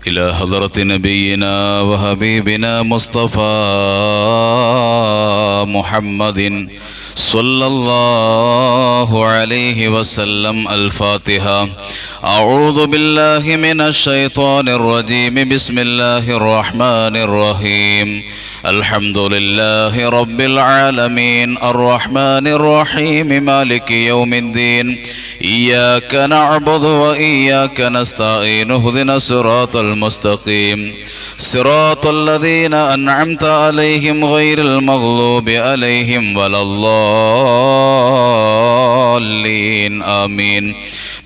إلى حضرة نبينا وحبيبنا مصطفى محمد صلى الله عليه وسلم. الفاتحة. أعوذ بالله من الشيطان الرجيم. بسم الله الرحمن الرحيم. الحمد لله رب العالمين الرحمن الرحيم مالك يوم الدين. إياك نعبد وإياك نستعين. اهدنا الصراط المستقيم صراط الذين أنعمت عليهم غير المغضوب عليهم ولا الضالين. آمين.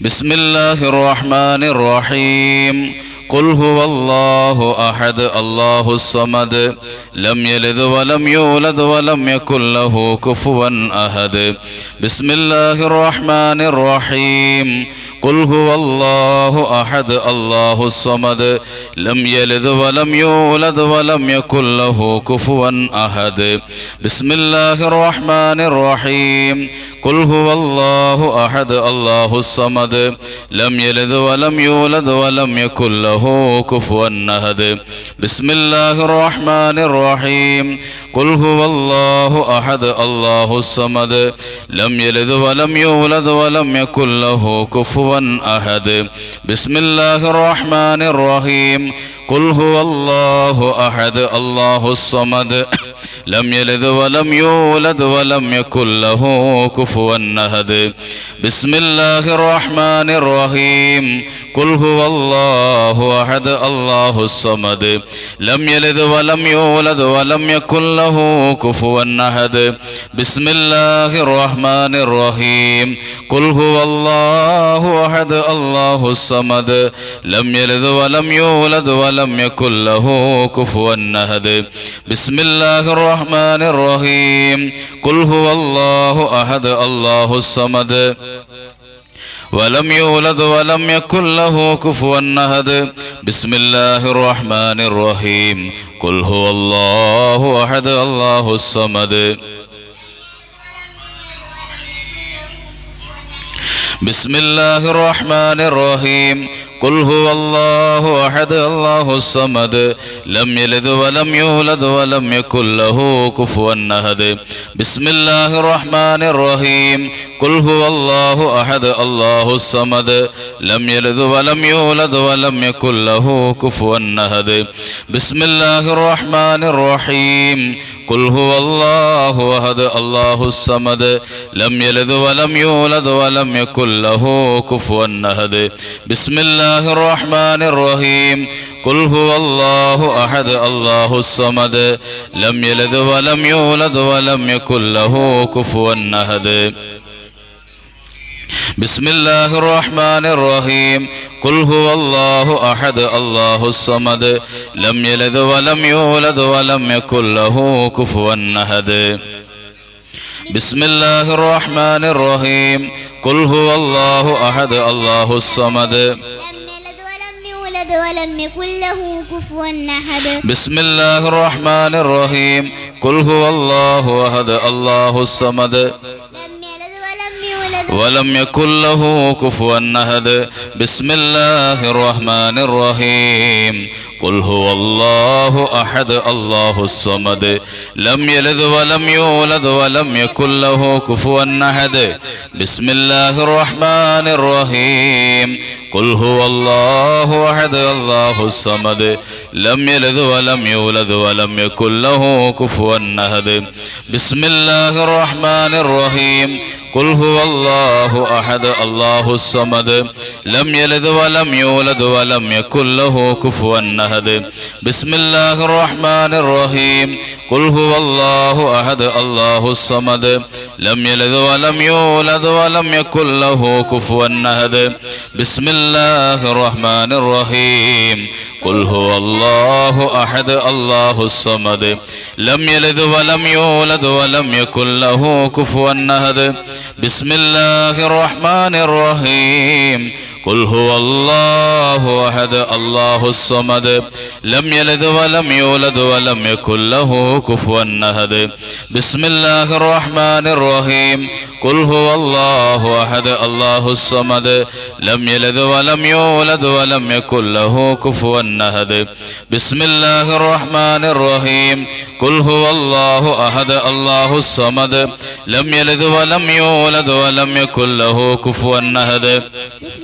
بسم الله الرحمن الرحيم. قل هو الله أحد الله الصمد لم يلد ولم يولد ولم يكن له كفوا أحد. بسم الله الرحمن الرحيم. قل هو الله أحد الله الصمد لم يلد ولم يولد ولم يكن له كفوا أحد. بسم الله الرحمن الرحيم. قل هو الله أحد الله الصمد لم يلد ولم يولد ولم يكن له كفوا أحد. بسم الله الرحمن الرحيم. قل هو الله أحد الله الصمد لم يلد ولم يولد ولم يكن له كفوا أحد. بسم الله الرحمن الرحيم. قل هو الله أحد الله الصمد لم يلد ولم يولد ولم يكن له كفوا أحد. بسم الله الرحمن الرحيم. قل هو الله أحد الله الصمد لم يلد ولم يولد ولم يكن له كفوا أحد. بسم الله الرحمن الرحيم. قل هو الله أحد الله الصمد لم يلد ولم يولد ولم يكن له كفوا أحد. بسم الله الرحمن الرحيم. قل هو الله أحد الله الصمد ولم يولد ولم يكن له كفوا أحد. بسم الله الرحمن الرحيم. قل هو الله أحد الله الصمد. بسم الله الرحمن الرحيم. قل هو الله أحد الله الصمد لم يلد ولم يولد ولم يكن له كفوا أحد. بسم الله الرحمن الرحيم. قل هو الله أحد الله الصمد لم يلد ولم يولد ولم يكن له كفوا أحد. بسم الله الرحمن الرحيم. قل هو الله أحد الله الصمد لم يلد ولم يولد ولم يكن له كفوا أحد. بسم الله الرحمن الرحيم. قل هو الله أحد الله الصمد لم يلد ولم يولد ولم يكن له كفوا أحد. بسم الله الرحمن الرحيم. قل هو الله أحد الله الصمد لم يلد ولم يولد ولم يكن له كفوا أحد. بسم الله الرحمن الرحيم. قل هو الله أحد الله الصمد ولم يكن له كفوا أحد. بسم الله الرحمن الرحيم. قل هو الله أحد الله الصمد ولم يكن له كفوا أحد. بسم الله الرحمن الرحيم. قل هو الله أحد الله الصمد لم يلد ولم يولد ولم يكن له كفوا أحد. بسم الله الرحمن الرحيم. قل هو الله أحد الله الصمد لم يلد ولم يولد ولم يكن له كفوا أحد. بسم الله الرحمن الرحيم. قل هو الله أحد الله الصمد لم يلد ولم يولد ولم يكن له كفوا أحد. بسم الله الرحمن الرحيم. قل هو الله أحد الله الصمد لم يلد ولم يولد ولم يكن له كفوا أحد. بسم الله الرحمن الرحيم. قل هو الله أحد الله الصمد لم يلد ولم يولد ولم يكن له كفوا أحد. بسم الله الرحمن الرحيم. قل هو الله أحد الله الصمد لم يلد ولم يولد ولم يكن له كفوا أحد بسم الله الرحمن الرحيم قل هو الله أحد الله الصمد لم يلد ولم يولد ولم يكن له كفوا أحد بسم الله الرحمن الرحيم قل هو الله أحد الله الصمد لم يلد ولم يولد ولم يكن له كفوا أحد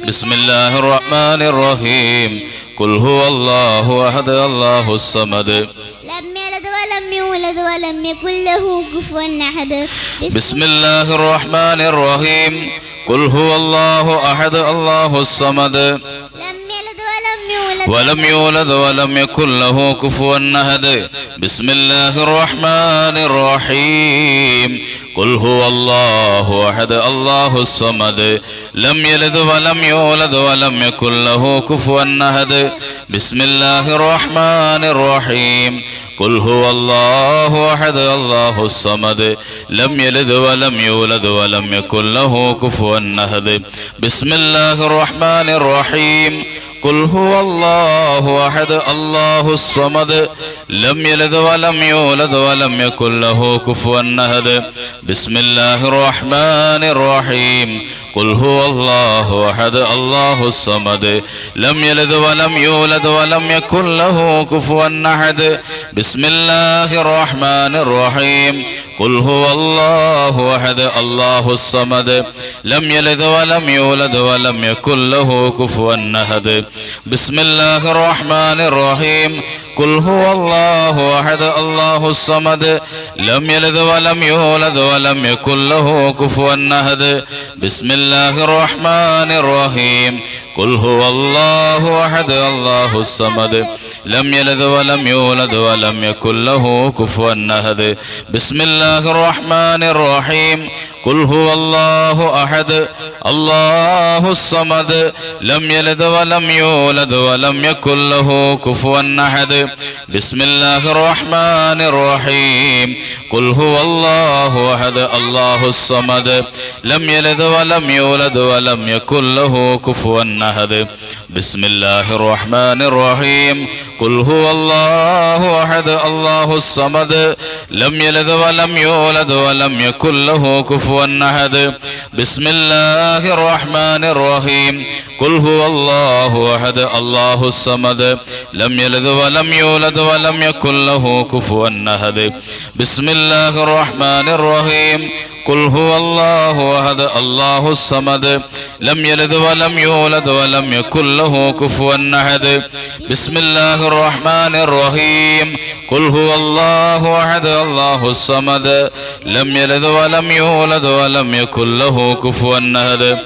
بسم الله الرحمن الرحيم قل هو الله أحد الله الصمد لم يلد ولم يولد ولم يكن له كفوا أحد بسم الله الرحمن الرحيم قل هو الله أحد الله الصمد لم يلد ولم يولد ولم يولد ولم يكن له كفوا أحد بسم الله الرحمن الرحيم قل هو الله أحد الله الصمد لم يلد ولم يولد ولم يكن له كفوا أحد بسم الله الرحمن الرحيم قل هو الله أحد الله الصمد لم يلد ولم يولد ولم يكن له كفوا أحد بسم الله الرحمن الرحيم قل هو الله أحد الله الصمد لم يلد ولم يولد ولم يكن له كفوا أحد بسم الله الرحمن الرحيم قل هو الله أحد الله الصمد لم يلد ولم يولد ولم يكن له كفوا أحد بسم الله الرحمن الرحيم قل هو الله أحد الله الصمد لم يلد ولم يولد ولم يكن له كفوا أحد بسم الله الرحمن الرحيم قل هو الله أحد الله الصمد لم يلد ولم يولد ولم يكن له كفوا أحد بسم الله الرحمن الرحيم قل هو الله أحد الله الصمد لم يلد ولم يولد ولم يكن له كفوا أحد بسم الله الرحمن الرحيم قل هو الله أحد الله الصمد لم يلد ولم يولد ولم يكن له كفوا أحد بسم الله الرحمن الرحيم قل هو الله أحد الله الصمد لم يلد ولم يولد ولم يكن له كفوا أحد بسم الله الرحمن الرحيم قل هو الله أحد الله الصمد لم يلد ولم يولد ولم يكن له كفوا أحد بسم الله الرحمن الرحيم قل هو الله أحد الله الصمد لم يلد ولم يولد ولم يكن له كفوا أحد بسم الله الرحمن الرحيم قل هو الله أحد الله الصمد لم يلد ولم يولد ولم يكن له كفوا أحد بسم الله الرحمن الرحيم قل هو الله أحد الله الصمد لم يلد ولم يولد ولم يكن له كفوا أحد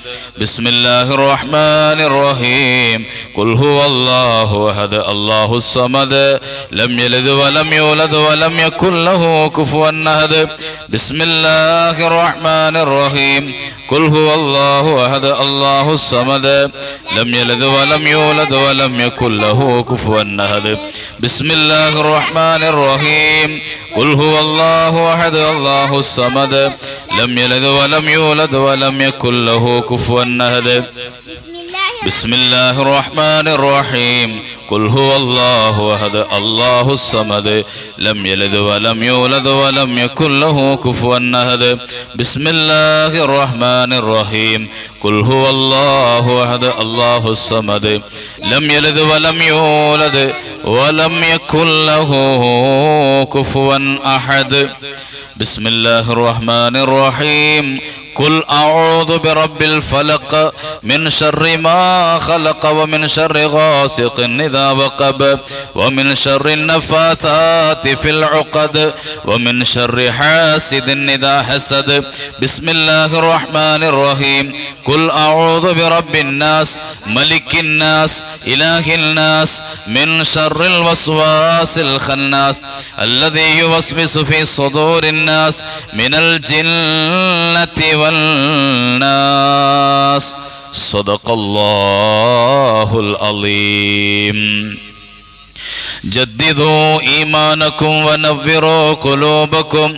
بسم الله الرحمن الرحيم قل هو الله أحد الله الصمد لم يلد ولم يولد ولم يكن له كفوا أحد بسم الله الرحمن الرحيم قل هو الله أحد الله الصمد لم يلد ولم يولد ولم يكن له كفوا أحد بسم الله الرحمن الرحيم قل هو الله أحد الله الصمد لم يلد ولم يولد ولم يكن له كفوا أحد بسم الله الرحمن الرحيم قل هو الله أحد الله الصمد لم يلد ولم يولد ولم يكن له كفوا أحد بسم الله الرحمن الرحيم قل هو الله أحد الله الصمد لم يلد ولم يولد ولم يكن له كفوا أحد بسم الله الرحمن الرحيم قل أعوذ برب الفلق من شر ما خلق ومن شر غاسق إذا وقب ومن شر النفاثات في العقد ومن شر حاسد إذا حسد بسم الله الرحمن الرحيم قل أعوذ برب الناس ملك الناس إله الناس من شر الوسواس الخناس الذي يوسوس في صدور الناس من الجنة والناس صدق الله العظيم جددوا إيمانكم ونوروا قلوبكم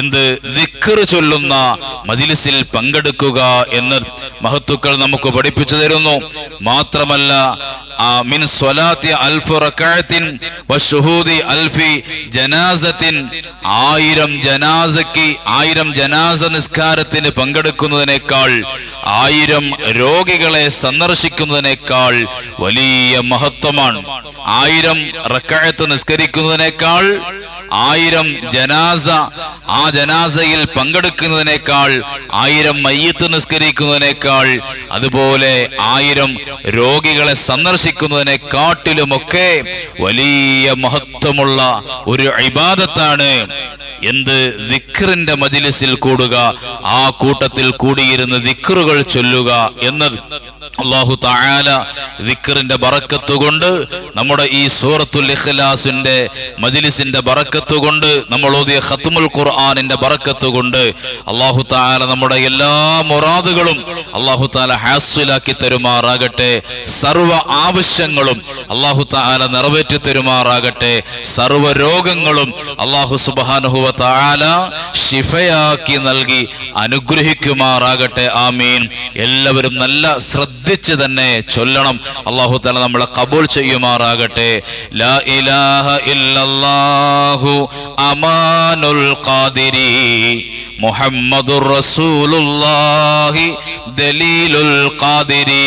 എന്ത് ദിക്ർ ചൊല്ലുന്ന മജ്ലിസിൽ പങ്കെടുക്കുക എന്ന് മഹത്തുക്കൾ നമുക്ക് പഠിപ്പിച്ചു തരുന്നു. മാത്രമല്ല മിൻ സ്വലാത്തി അൽഫ് റകഅത്തിൻ വശുഹൂദി അൽഫി ജനാസത്തിൻ 1000 ജനാസ നിസ്കാരത്തിന് പങ്കെടുക്കുന്നതിനേക്കാൾ 1000 രോഗികളെ സന്ദർശിക്കുന്നതിനേക്കാൾ വലിയ മഹത്വമാണ്. 1000 റകഅത്ത് നിസ്കരിക്കുന്നതിനേക്കാൾ 1000 ജനാസ, ആ ജനാസയിൽ പങ്കെടുക്കുന്നതിനേക്കാൾ 1000 മയ്യിത്ത് നിസ്കരിക്കുന്നതിനേക്കാൾ, അതുപോലെ 1000 രോഗികളെ സന്ദർശിക്കുന്നതിനെക്കാട്ടിലുമൊക്കെ വലിയ മഹത്വമുള്ള ഒരു ഇബാദത്താണ് എന്ത് ദിക്റിന്റെ മജ്ലിസിൽ കൂടുക, ആ കൂട്ടത്തിൽ കൂടിയിരുന്ന് ദിക്റുകൾ ചൊല്ലുക എന്നത്. അല്ലാഹു തആല ദിക്റിന്റെ ബറക്കത്ത് കൊണ്ട്, നമ്മുടെ ഈ സൂറത്തുൽ ഇഖ്ലാസിന്റെ മജ്ലിസിന്റെ ബറക്കത്ത് കൊണ്ട്, നമ്മൾ ഓതിയ ഖത്മുൽ ഖുർആനിന്റെ ബറക്കത്ത് കൊണ്ട് അല്ലാഹു തആല നമ്മുടെ എല്ലാ മുറാദുകളും അല്ലാഹു തആല ഹാസിലാക്കി തരുമാറാകട്ടെ. സർവ്വ ആവശ്യങ്ങളും അല്ലാഹു തആല നിറവേറ്റി തരുമാറാകട്ടെ. സർവ്വ രോഗങ്ങളും അല്ലാഹു സുബ്ഹാനഹു വ തആല ശിഫയാക്കി നൽകി അനുഗ്രഹിക്കുമാറാകട്ടെ. ആമീൻ. എല്ലാവരും നല്ല ശ്രദ്ധിച്ച് തന്നെ ചൊല്ലണം. അല്ലാഹു തആല നമ്മളെ ഖബൂൽ ചെയ്യുമാറാകട്ടെ. ലാ ഇലാഹ ഇല്ലല്ലാഹു അമാനുൽ ഖാദിരി മുഹമ്മദുർ റസൂലുള്ളാഹി ദലീലുൽ ഖാദിരി.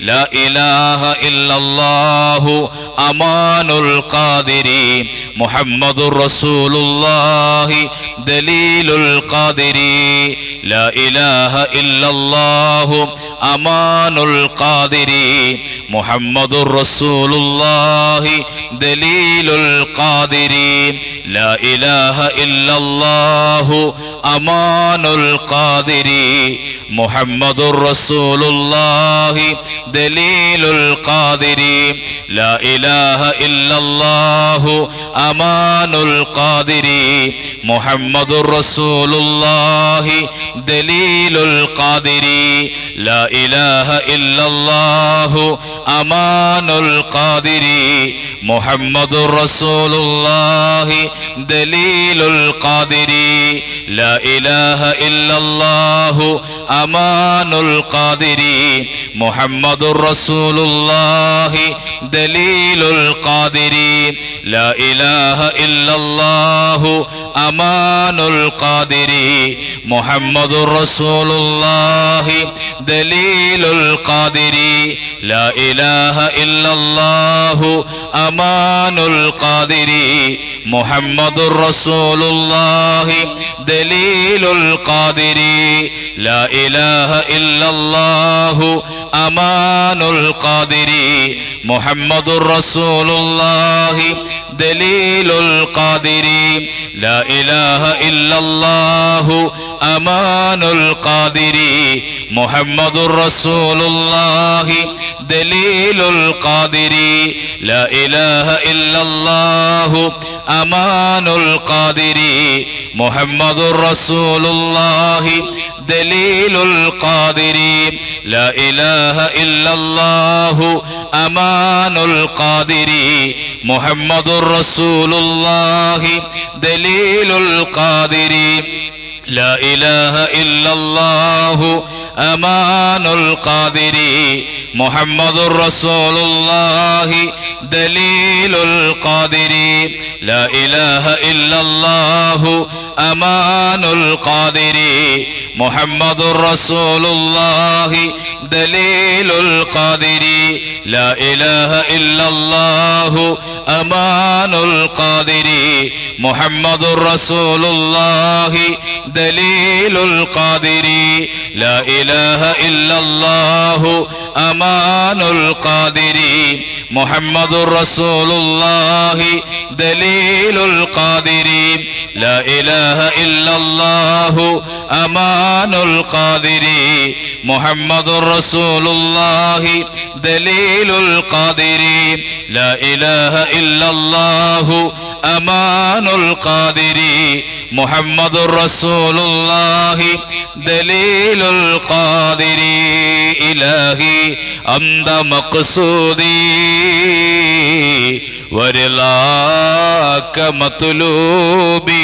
ലാ ഇലാഹ ഇല്ലല്ലാഹു അമാനുൽ ഖാദിരി മുഹമ്മദുർ റസൂലുള്ളാഹി ദലീലുൽ ഖാദിരി. ലാ ഇലാഹ ഇല്ലല്ലാഹു അമാനുൽ ഖാദിരി മുഹമ്മദുർ റസൂലുള്ളാഹി ദലീലുൽ ഖാദിരി. ലാ ഇലാഹ ഇല്ലല്ലാഹു അമാനുൽ ഖാദിരി മുഹമ്മദുർ റസൂലുള്ളാഹി ദലീലുൽ ഖാദിരി. ലാ ഇലാഹ ഇല്ലല്ലാഹു അമാനുൽ ഖാദിരി മുഹമ്മദുർ റസൂലുള്ളാഹി ദലീലുൽ ഖാദിരി. ലാ ഇലാഹ ഇല്ലല്ലാഹു അമാനുൽ ഖാദിരി മുഹമ്മദുർ റസൂലുള്ളാഹി ദലീലുൽ ഖാദിരി. ലാ ഇലാഹ ഇല്ലല്ലാഹു അമാനുൽ ഖാദിരി മുഹമ്മദുർ റസൂലുള്ളാഹി ദലീലുൽ ഖാദിരി. ലാ ഇലാഹ ഇല്ലല്ലാഹു അമാനുൽ ഖാദിരി മുഹമ്മദുർ റസൂലുള്ളാഹി ദലീലുൽ ഖാദിരി. ലാ ഇലാഹ ഇല്ലല്ലാഹു അമാനുൽ ഖാദിരി മുഹമ്മദുർ റസൂലുള്ളാഹി ദലീലുൽ ഖാദിരി. ലാ ഇലാഹ ഇല്ലല്ലാഹു അമാനുൽ ഖാദിരി മുഹമ്മദുർ റസൂലുള്ളാഹി ദലീലുൽ ഖാദിരി. ലാ ഇലാഹ ഇല്ലല്ലാഹു അമാനുൽ ഖാദിരി മുഹമ്മദുർ റസൂലുള്ളാഹി ദലീലുൽ ഖാദിരി. ലാ ഇലാഹ ഇല്ലല്ലാഹു അമാനുൽ ഖാദിരി മുഹമ്മദുർ റസൂലുള്ളാഹി ദലീലുൽ ഖാദിരി. ലാ ഇലാഹ ഇല്ലല്ലാഹു അമാനുൽ ഖാദിരി മുഹമ്മദുർ റസൂലുള്ളാഹി ദലീലുൽ ഖാദിരി. ലാ ഇലാഹ ഇല്ലല്ലാഹു അമാനുൽ ഖാദിരി മുഹമ്മദുർ റസൂലുള്ളാഹി ദലീലുൽ ഖാദിരി. ലാ ഇലാഹ ഇല്ലല്ലാഹു അമാനുൽ ഖാദിരി മുഹമ്മദുർ റസൂലുള്ളാഹി ദലീലുൽ ഖാദിരി. ലാ ഇലാഹ ഇല്ലല്ലാഹു അമാനുൽ ഖാദിരി മുഹമ്മദുർ റസൂലുള്ളാഹി ദലീലുൽ ഖാദിരി. ലാ ഇലാഹ ഇല്ലല്ലാഹു അമാനുൽ ഖാദിരി മുഹമ്മദുർ റസൂലുള്ളാഹി ദലീലുൽ ഖാദിരി. ലാ ഇലാഹ ഇല്ലല്ലാഹു അമാനുൽ ഖാദിരി മുഹമ്മദുർ റസൂലുള്ളാഹി ദലീലുൽ ഖാദിരി. ലാ ഇലാഹ ഇല്ലല്ലാഹു അമാനുൽ ഖാദിരി മുഹമ്മദുർ റസൂലുള്ളാഹി ദലീലുൽ ഖാദിരി. ഇലാഹി അന്ത മഖ്സൂദി വരിലാക മത്ലൂബി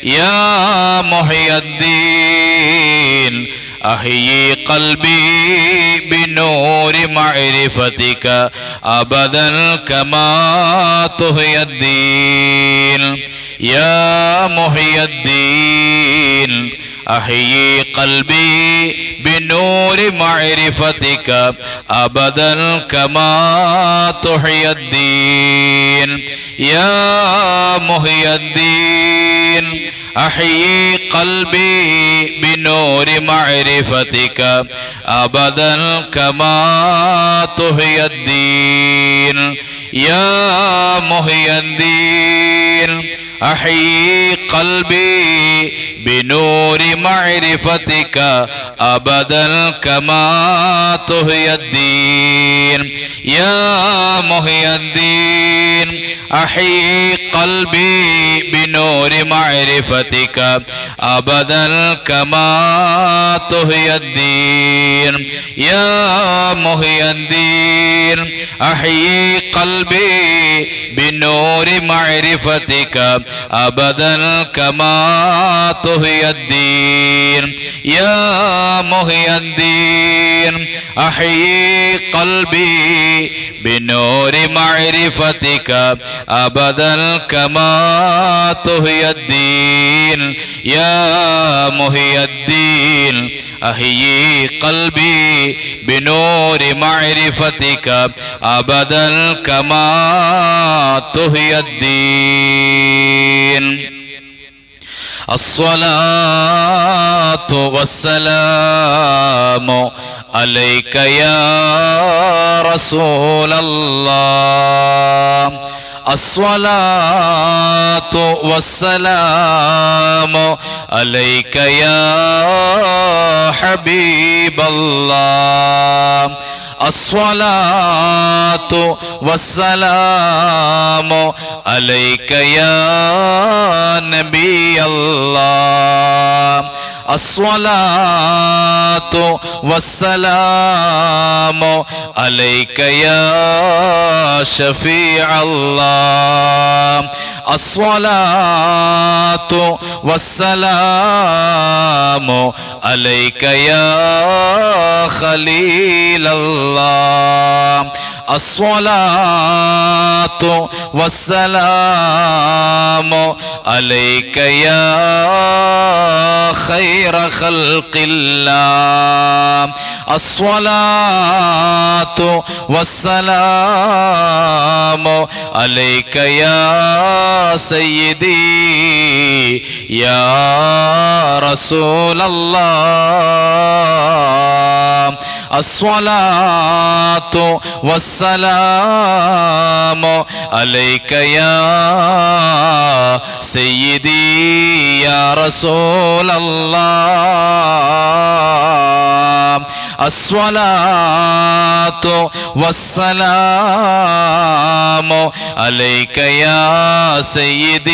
يا محي الدين أحيي قلبي بنور معرفتك أبدا كما تحيي الدين يا محي الدين أحيي قلبي بنور معرفتك أبدا كما تحيي الدين يا محي الدين أحيي قلبي بنور معرفتك أبدا كما تحيي الدين يا محي الدين أحيي قلبي بنور معرفتك أبدا كما تحيي الدين يا محي الدين أحيي قلبي بنور معرفتك أبدا كما تحيي الدين يا محي الدين أحيي قلبي بنور معرفتك أبدا كما تحيي الدين يا محي الدين أحيي قلبي بنور معرفتك أبدا كما تحيي الدين يا محي الدين أحيي قلبي بنور معرفتك أبدا كما تحيي الدين الصلاة والسلام عليك يا رسول الله الصلاة والسلام عليك يا حبيب الله الصلاة والسلام عليك يا نبي الله الصلاة والسلام عليك يا شفيع الله الصلاة والسلام عليك يا خليل الله الصلاة والسلام عليك يا خير خلق الله الصلاة والسلام عليك يا سيدي يا رسول الله الصلاة والسلام عليك يا سيدي يا رسول الله الصلاة والسلام عليك يا سيدي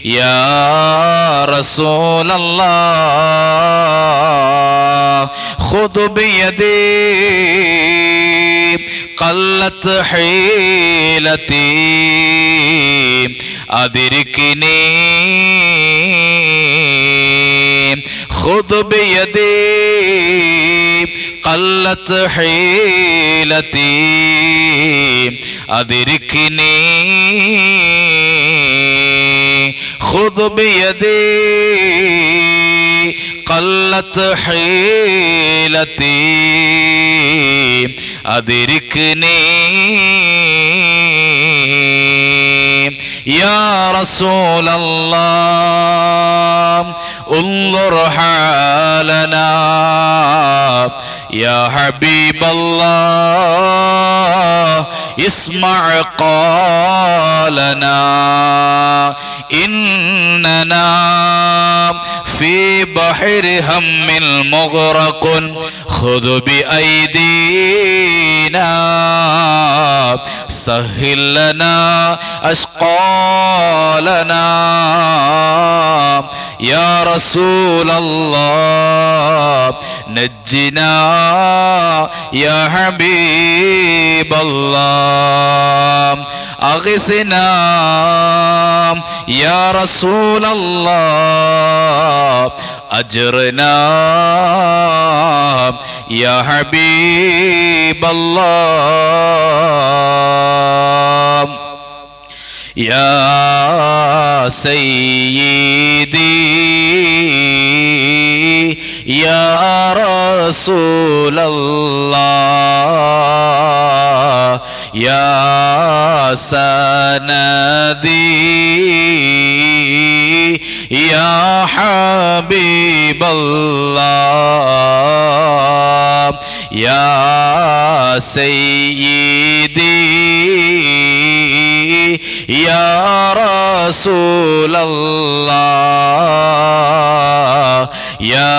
يا رسول الله خذ بيدي قلت حيلتي أدركني خذ بيدي قلت حيلتي أدركني خذ بيدي قلت حيلتي أدركني يا رسول الله انظر حالنا يا حبيب الله اسمع قالنا إننا في بحر هم مغرق خذ بأيدينا سهل لنا أشقالنا يا رسول الله نجنا يا حبيب الله أغثنا യാ റസൂലല്ലാഹ് അജ്റനാ യാ ഹബീബല്ലാഹ് യാ സയ്യിദി യാ റസൂലല്ലാഹ് യാ സനദി യാ ഹബീബല്ലാഹ് യാ സയ്യിദി യാ റസൂലല്ലാഹ് യാ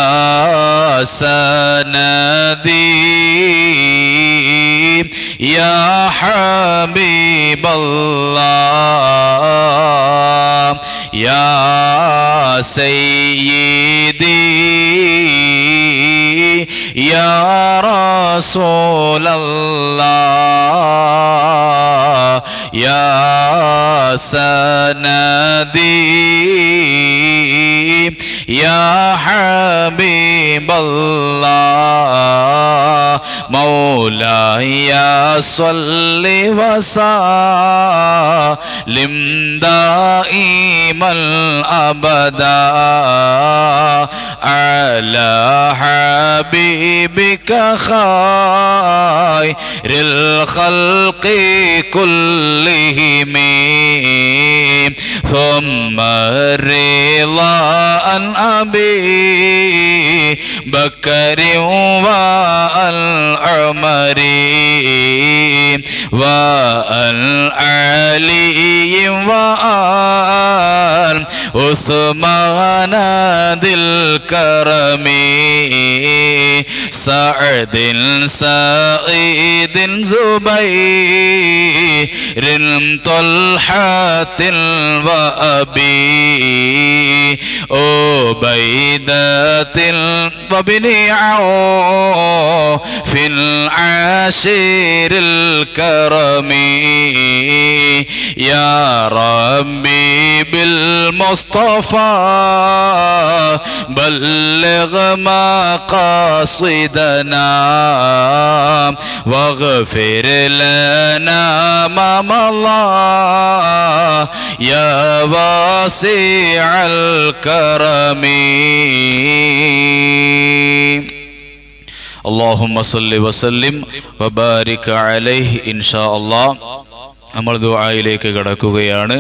സനദി യാ ഹബീബല്ലാഹ് യാ സയ്യിദി യാ റസൂലല്ലാഹ് യാ സനദി യാ ഹബീബല്ലാഹ് മൗലായ സ്വല്ലി വസല്ലിം ദായിമൽ അബദാ അലാ ഹബീബിക ഖൈറിൽ ഖൽഖി കുല്ലിഹിം ثم الرضا عن أبي بكر والعمر والعلي وعثمان ذي الكرم سعد سعيد زبير طلحة وأبي عبيدة وابن عوف العاشر الكرم يا ربي بالمصطفى بلغ مقاصدنا واغفر لنا ما مضى يا واسع الكرم اللهم صل وسلم وبارك عليه إن شاء الله. നമ്മൾ ദുആയിലേക്ക് കടക്കുകയാണ്.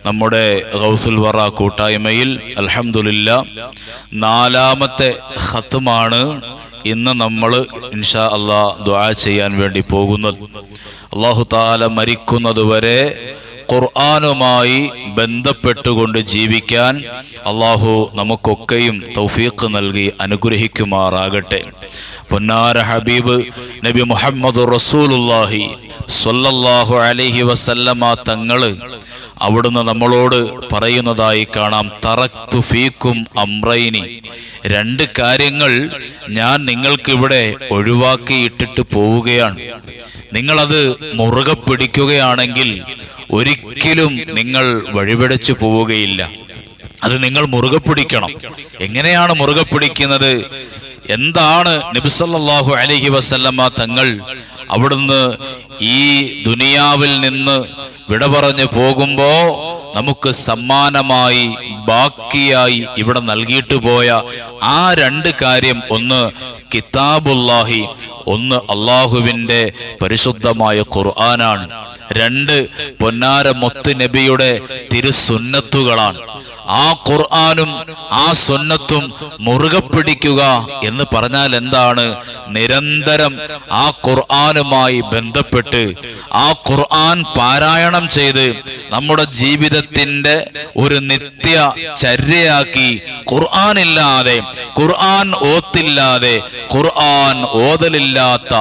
നമ്മുടെ ഗൗസുൽ വറ കൂട്ടായ്മയിൽ അൽഹംദുലില്ലാഹ് 4ാമത്തെ ഖത്മാണ് ഇന്ന് നമ്മൾ ഇൻഷാ അല്ലാഹ് ദുആ ചെയ്യാൻ വേണ്ടി പോകുന്നത്. അല്ലാഹു തആല മരിക്കുന്നതുവരെ ഖുർആനുമായി ബന്ധപ്പെട്ടുകൊണ്ട് ജീവിക്കാൻ അല്ലാഹു നമുക്കൊക്കെയും തൗഫീഖ് നൽകി അനുഗ്രഹിക്കുമാറാകട്ടെ. പൊന്നാര ഹബീബ് നബി മുഹമ്മദ് റസൂലുള്ളാഹി സ്വല്ലല്ലാഹു അലൈഹി വസല്ലമ തങ്ങള് അവിടുന്ന് നമ്മളോട് പറയുന്നതായി കാണാം, തറക്തു ഫീക്കും അംറൈനി, 2 കാര്യങ്ങൾ ഞാൻ നിങ്ങൾക്കിവിടെ ഒഴിവാക്കിയിട്ടിട്ട് പോവുകയാണ്. നിങ്ങളത് മുറുകെ പിടിക്കുകയാണെങ്കിൽ ഒരിക്കലും നിങ്ങൾ വഴിപിഴച്ചു പോവുകയില്ല. അത് നിങ്ങൾ മുറുകെ പിടിക്കണം. എങ്ങനെയാണ് മുറുകെ പിടിക്കുന്നത്? എന്താണ് നബി സല്ലല്ലാഹു അലൈഹി വസല്ലമ തങ്ങൾ അവിടുന്ന് ഈ ദുനിയാവിൽ നിന്ന് വിട പറഞ്ഞു പോകുമ്പോ നമുക്ക് സമ്മാനമായി ബാക്കിയായി ഇവിടെ നൽകിയിട്ട് പോയ ആ 2 കാര്യം, ഒന്ന് കിതാബുല്ലാഹി, ഒന്ന് അള്ളാഹുവിൻ്റെ പരിശുദ്ധമായ ഖുർആനാണ്. 2 പൊന്നാര മുത്ത് നബിയുടെ തിരുസുന്നത്തുകളാണ്. ആ ഖുർആനും ആ സുന്നത്തും മുറുകെ പിടിക്കുക എന്ന് പറഞ്ഞാൽ എന്താണ്? നിരന്തരം ആ ഖുർആനുമായി ബന്ധപ്പെട്ട് ആ ഖുർആൻ പാരായണം ചെയ്ത് നമ്മുടെ ജീവിതത്തിന്റെ ഒരു നിത്യ ചര്യയാക്കി, ഖുർആനില്ലാതെ, ഖുർആൻ ഓത്തില്ലാതെ, ഖുർആൻ ഓതലില്ലാത്ത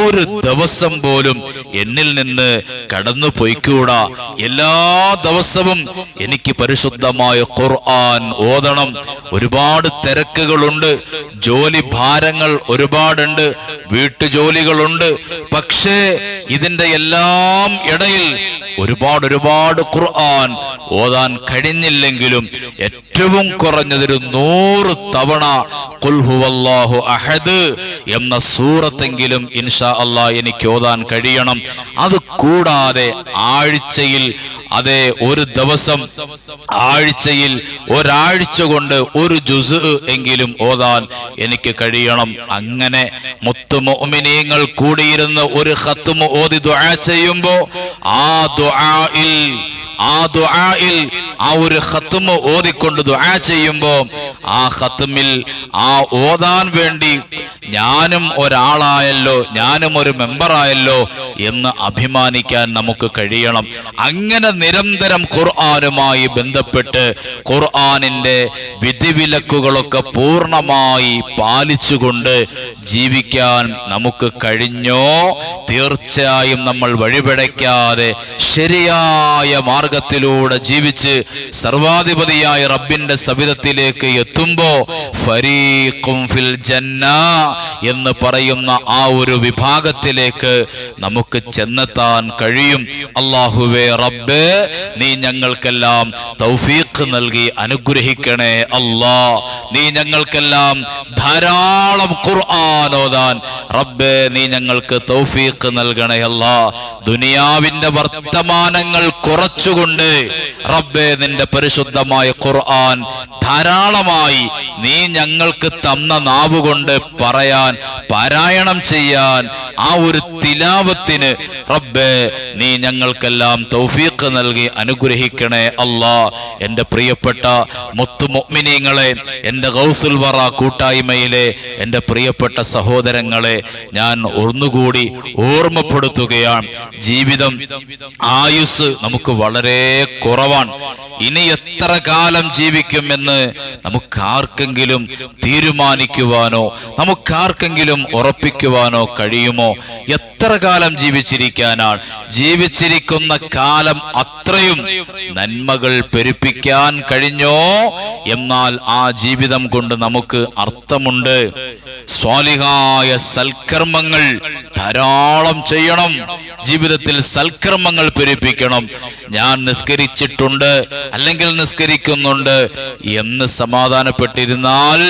ഒരു ദിവസം പോലും എന്നിൽ നിന്ന് കടന്നു പോയിക്കൂടാ. എല്ലാ ദിവസവും എനിക്ക് പരിശുദ്ധമായ ഖുർആൻ ഓതണം. ഒരുപാട് തിരക്കുകളുണ്ട്, ജോലി ഭാരങ്ങൾ ഒരുപാടുണ്ട്, വീട്ടുജോലികളുണ്ട്. പക്ഷേ ഇതിന്റെ എല്ലാം ഇടയിൽ ഒരുപാട് ഖുർആൻ ഓതാൻ കഴിഞ്ഞില്ലെങ്കിലും ഏറ്റവും കുറഞ്ഞതൊരു 100 തവണ ഖുൽ ഹുവല്ലാഹു അഹദ് എന്ന സൂറത്തെങ്കിലും ഇൻഷാ അല്ലാഹ് എനിക്ക് ഓതാൻ കഴിയണം. അത് കൂടാതെ ആഴ്ചയിൽ ഒരു ദിവസം ആഴ്ചയിൽ ഒരാഴ്ച കൊണ്ട് ഒരു ജുസ് എങ്കിലും ഓതാൻ എനിക്ക് കഴിയണം. അങ്ങനെ മുത്തു മുഅ്മിനീങ്ങൾ കൂടിയിരുന്ന് ഒരു ഖത്മ് ഓതി ദുആ ചെയ്യുമ്പോൾ ആ ദുആയിൽ ആ ഒരു ഖത്മ് ഓതിക്കൊണ്ട് ദുആ ചെയ്യുമ്പോൾ ആ ഖത്മിൽ ആ ഓതാൻ വേണ്ടി ഞാനും ഒരാളായല്ലോ, ഞാനും ഒരു മെമ്പറായല്ലോ എന്ന് അഭിമാനിക്കാൻ നമുക്ക് കഴിയണം. അങ്ങനെ നിരന്തരം ഖുർആനുമായി ബന്ധപ്പെട്ട് ഖുർആനിന്റെ വിധിവിലക്കുകളൊക്കെ പൂർണ്ണമായി പാലിച്ചുകൊണ്ട് ജീവിക്കാൻ നമുക്ക് കഴിഞ്ഞോ, തീർച്ചയായും നമ്മൾ വഴിപിഴയ്ക്കാതെ ശരിയായ മാർഗത്തിലൂടെ ജീവിച്ച് സർവാധിപതിയായ റബ്ബിന്റെ സവിധത്തിലേക്ക് എത്തുമ്പോ ഫരീഖും ഫിൽ ജന്ന എന്ന് പറയുന്ന ആ ഒരു വിഭാഗത്തിലേക്ക് നമുക്ക് ചെന്നെത്താൻ കഴിയും. അല്ലാഹുവേ റബ്ബേ, നീ ഞങ്ങൾക്കെല്ലാം തൗഫീഖ് നൽകി അനുഗ്രഹിക്കണേ അല്ലാ. നീ ഞങ്ങൾക്കെല്ലാം ധാരാളം ഖുർആൻ ഓതാൻ റബ്ബേ നീ ഞങ്ങൾക്ക് തൗഫീഖ് നൽകണേ അല്ലാ. ദുനിയാവിന്റെ വർത്തമാനങ്ങൾ കുറച്ചുകൊണ്ട് റബ്ബേ നിന്റെ പരിശുദ്ധമായ ഖുർആൻ ധാരാളമായി നീ ഞങ്ങൾക്ക് തന്ന നാവുകൊണ്ട് പറയാൻ, പാരായണം ചെയ്യാൻ, ആ ഒരു തിലാവത്തിന് റബ്ബേ നീ ഞങ്ങൾക്കെല്ലാം തൗഫീഖ് നൽകി അനുഗ്രഹിക്കണേ അല്ലാ. എൻ്റെ പ്രിയപ്പെട്ട മുത്തു മുഅ്മിനീങ്ങളെ, എൻ്റെ ഗൗസുൽ വറ കൂട്ടായ്മയിലെ എൻ്റെ പ്രിയപ്പെട്ട സഹോദരങ്ങളെ, ഞാൻ ഒന്നുകൂടി ഓർമ്മപ്പെടുത്തുകയാണ്. ജീവിതം ആയുസ് നമുക്ക് വളരെ കുറവാണ്. ഇനി എത്ര കാലം ജീവിക്കുമെന്ന് നമുക്കാർക്കെങ്കിലും തീരുമാനിക്കുവാനോ നമുക്കാർക്കെങ്കിലും ഉറപ്പിക്കുവാനോ കഴിയുമോ? എത്ര കാലം ജീവിച്ചിരിക്കാനാണ്? ജീവിച്ചിരിക്കുന്ന കാലം അത്രയും നന്മകൾ പെരുപ്പിക്കാൻ കഴിഞ്ഞോ? എന്നാൽ ആ ജീവിതം കൊണ്ട് നമുക്ക് അർത്ഥമുണ്ട്. സ്വാലിഹായ സൽക്കർമ്മങ്ങൾ ധാരാളം ചെയ്യണം. ജീവിതത്തിൽ സൽക്കർമ്മങ്ങൾ പെരുപ്പിക്കണം. ഞാൻ നിസ്കരിച്ചിട്ടുണ്ട് അല്ലെങ്കിൽ നിസ്കരിക്കുന്നുണ്ട് എന്ന് സമാധാനപ്പെട്ടിരുന്നാൽ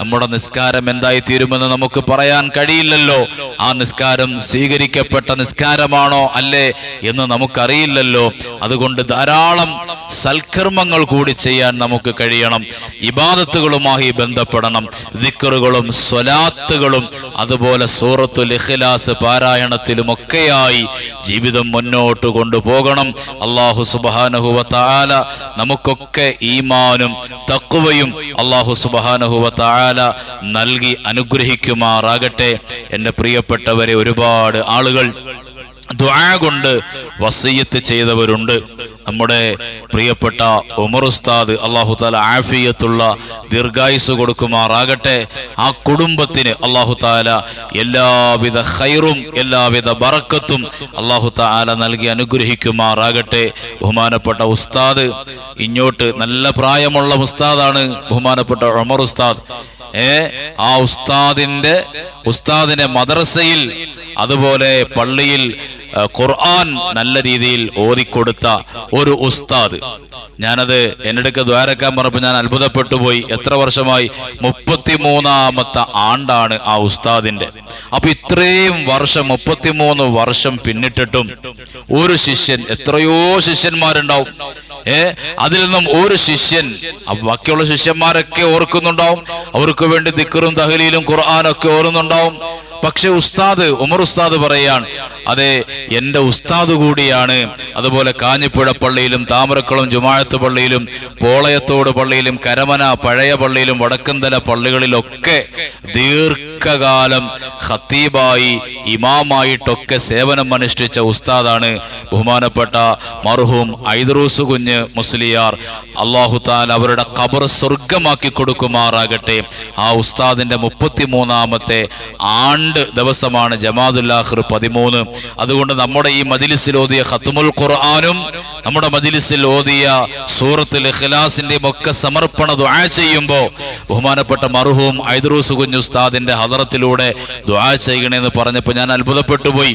നമ്മുടെ നിസ്കാരം എന്തായി തീരുമെന്ന് നമുക്ക് പറയാൻ കഴിയില്ലല്ലോ. ആ നിസ്കാരം സ്വീകരിക്കപ്പെട്ട നിസ്കാരമാണോ അല്ലേ എന്ന് നമുക്കറിയില്ലല്ലോ. അതുകൊണ്ട് ധാരാളം സൽക്കർമ്മങ്ങൾ കൂടി ചെയ്യാൻ നമുക്ക് കഴിയണം. ഇബാദത്തുകളുമായി ബന്ധപ്പെടണം. ദിക്റുകളും സ്വലാത്തുകളും അതുപോലെ സൂറത്തുൽ ഇഖ്ലാസ് പാരായണത്തിലുമൊക്കെയായി ജീവിതം മുന്നോട്ട് കൊണ്ടുപോകണം. അല്ലാഹു സുബ്ഹാനഹു വ തആല നമുക്കൊക്കെ ഈമാനും തഖ്വയും അല്ലാഹു സുബ്ഹാനഹു വ തആല നൽകി അനുഗ്രഹിക്കുമാറാകട്ടെ. എൻ്റെ പ്രിയപ്പെട്ടവരെ, ഒരുപാട് ആളുകൾ ദുആ കൊണ്ട് വസിയ്യത്ത് ചെയ്തവരുണ്ട്. നമ്മുടെ പ്രിയപ്പെട്ട ഉമർ ഉസ്താദ് അല്ലാഹു തആല ആഫിയത്തുള്ള ദീർഘായുസ് കൊടുക്കുമാറാകട്ടെ. ആ കുടുംബത്തിന് അല്ലാഹു തആല എല്ലാവിധ ഖൈറും എല്ലാവിധ ബറക്കത്തും അല്ലാഹു തആല നൽകി അനുഗ്രഹിക്കുമാറാകട്ടെ. ബഹുമാനപ്പെട്ട ഉസ്താദ്, ഇങ്ങോട്ട് നല്ല പ്രായമുള്ള ഉസ്താദാണ് ബഹുമാനപ്പെട്ട ഉമർ ഉസ്താദ്. ആ ഉസ്താദിനെ മദ്രസയിൽ അതുപോലെ പള്ളിയിൽ ഖുർആൻ നല്ല രീതിയിൽ ഓതിക്കൊടുത്ത ഒരു ഉസ്താദ്. ഞാനത് എന്നടുക്ക് ദ്വാരക്കാൻ പറഞ്ഞപ്പോൾ ഞാൻ അത്ഭുതപ്പെട്ടു പോയി. എത്ര വർഷമായി? 33ാമത്തെ ആണ്ടാണ് ആ ഉസ്താദിന്റെ. അപ്പൊ ഇത്രയും വർഷം, 33 വർഷം പിന്നിട്ടിട്ടും ഒരു ശിഷ്യൻ, എത്രയോ ശിഷ്യന്മാരുണ്ടാവും, അതിൽ നിന്നും ഒരു ശിഷ്യൻ, ബാക്കിയുള്ള ശിഷ്യന്മാരൊക്കെ ഓർക്കുന്നുണ്ടാവും, അവർക്ക് വേണ്ടി ദിക്റും തഹ്ലീലും ഖുർആനൊക്കെ ഓർക്കുന്നുണ്ടാവും. പക്ഷെ ഉമർ ഉസ്താദ് പറയാൻ, അതെ എൻ്റെ ഉസ്താദ് കൂടിയാണ്. അതുപോലെ കാഞ്ഞിപ്പുഴ പള്ളിയിലും താമരക്കുളം ജുമാഅത്ത് പള്ളിയിലും പോളയത്തോട് പള്ളിയിലും കരമന പഴയ പള്ളിയിലും വടക്കന്തല പള്ളികളിലൊക്കെ ദീർഘകാലം ഖത്തീബായി ഇമാമായിട്ടൊക്കെ സേവനം അനുഷ്ഠിച്ച ഉസ്താദാണ് ബഹുമാനപ്പെട്ട മർഹൂം ഐദ്രൂസ് കുഞ്ഞ് മുസ്ലിയാർ. അല്ലാഹു തആല അവരുടെ ഖബർ സ്വർഗമാക്കി കൊടുക്കുമാറാകട്ടെ. ആ ഉസ്താദിന്റെ 33ാമത്തെ ആണ്ട് ദിവസമാണ് ജമാദുൽ ആഖിർ 13. അതുകൊണ്ട് നമ്മുടെ ഈ മജ്ലിസിൽ ഓതിയ ഖത്മുൽ ഖുർആനും നമ്മുടെ മജ്ലിസിൽ ഓതിയ സൂറത്തുൽ ഇഖ്ലാസിന്റെയും ഒക്കെ സമർപ്പണ ദുആ ചെയ്യുമ്പോൾ ബഹുമാനപ്പെട്ട മർഹൂം ഐദ്രൂസ് കുഞ്ഞ് ഉസ്താദിന്റെ ഹദറത്തിലൂടെ ദുആ ചെയ്യണമെന്ന് പറഞ്ഞപ്പോൾ ഞാൻ അത്ഭുതപ്പെട്ടു പോയി.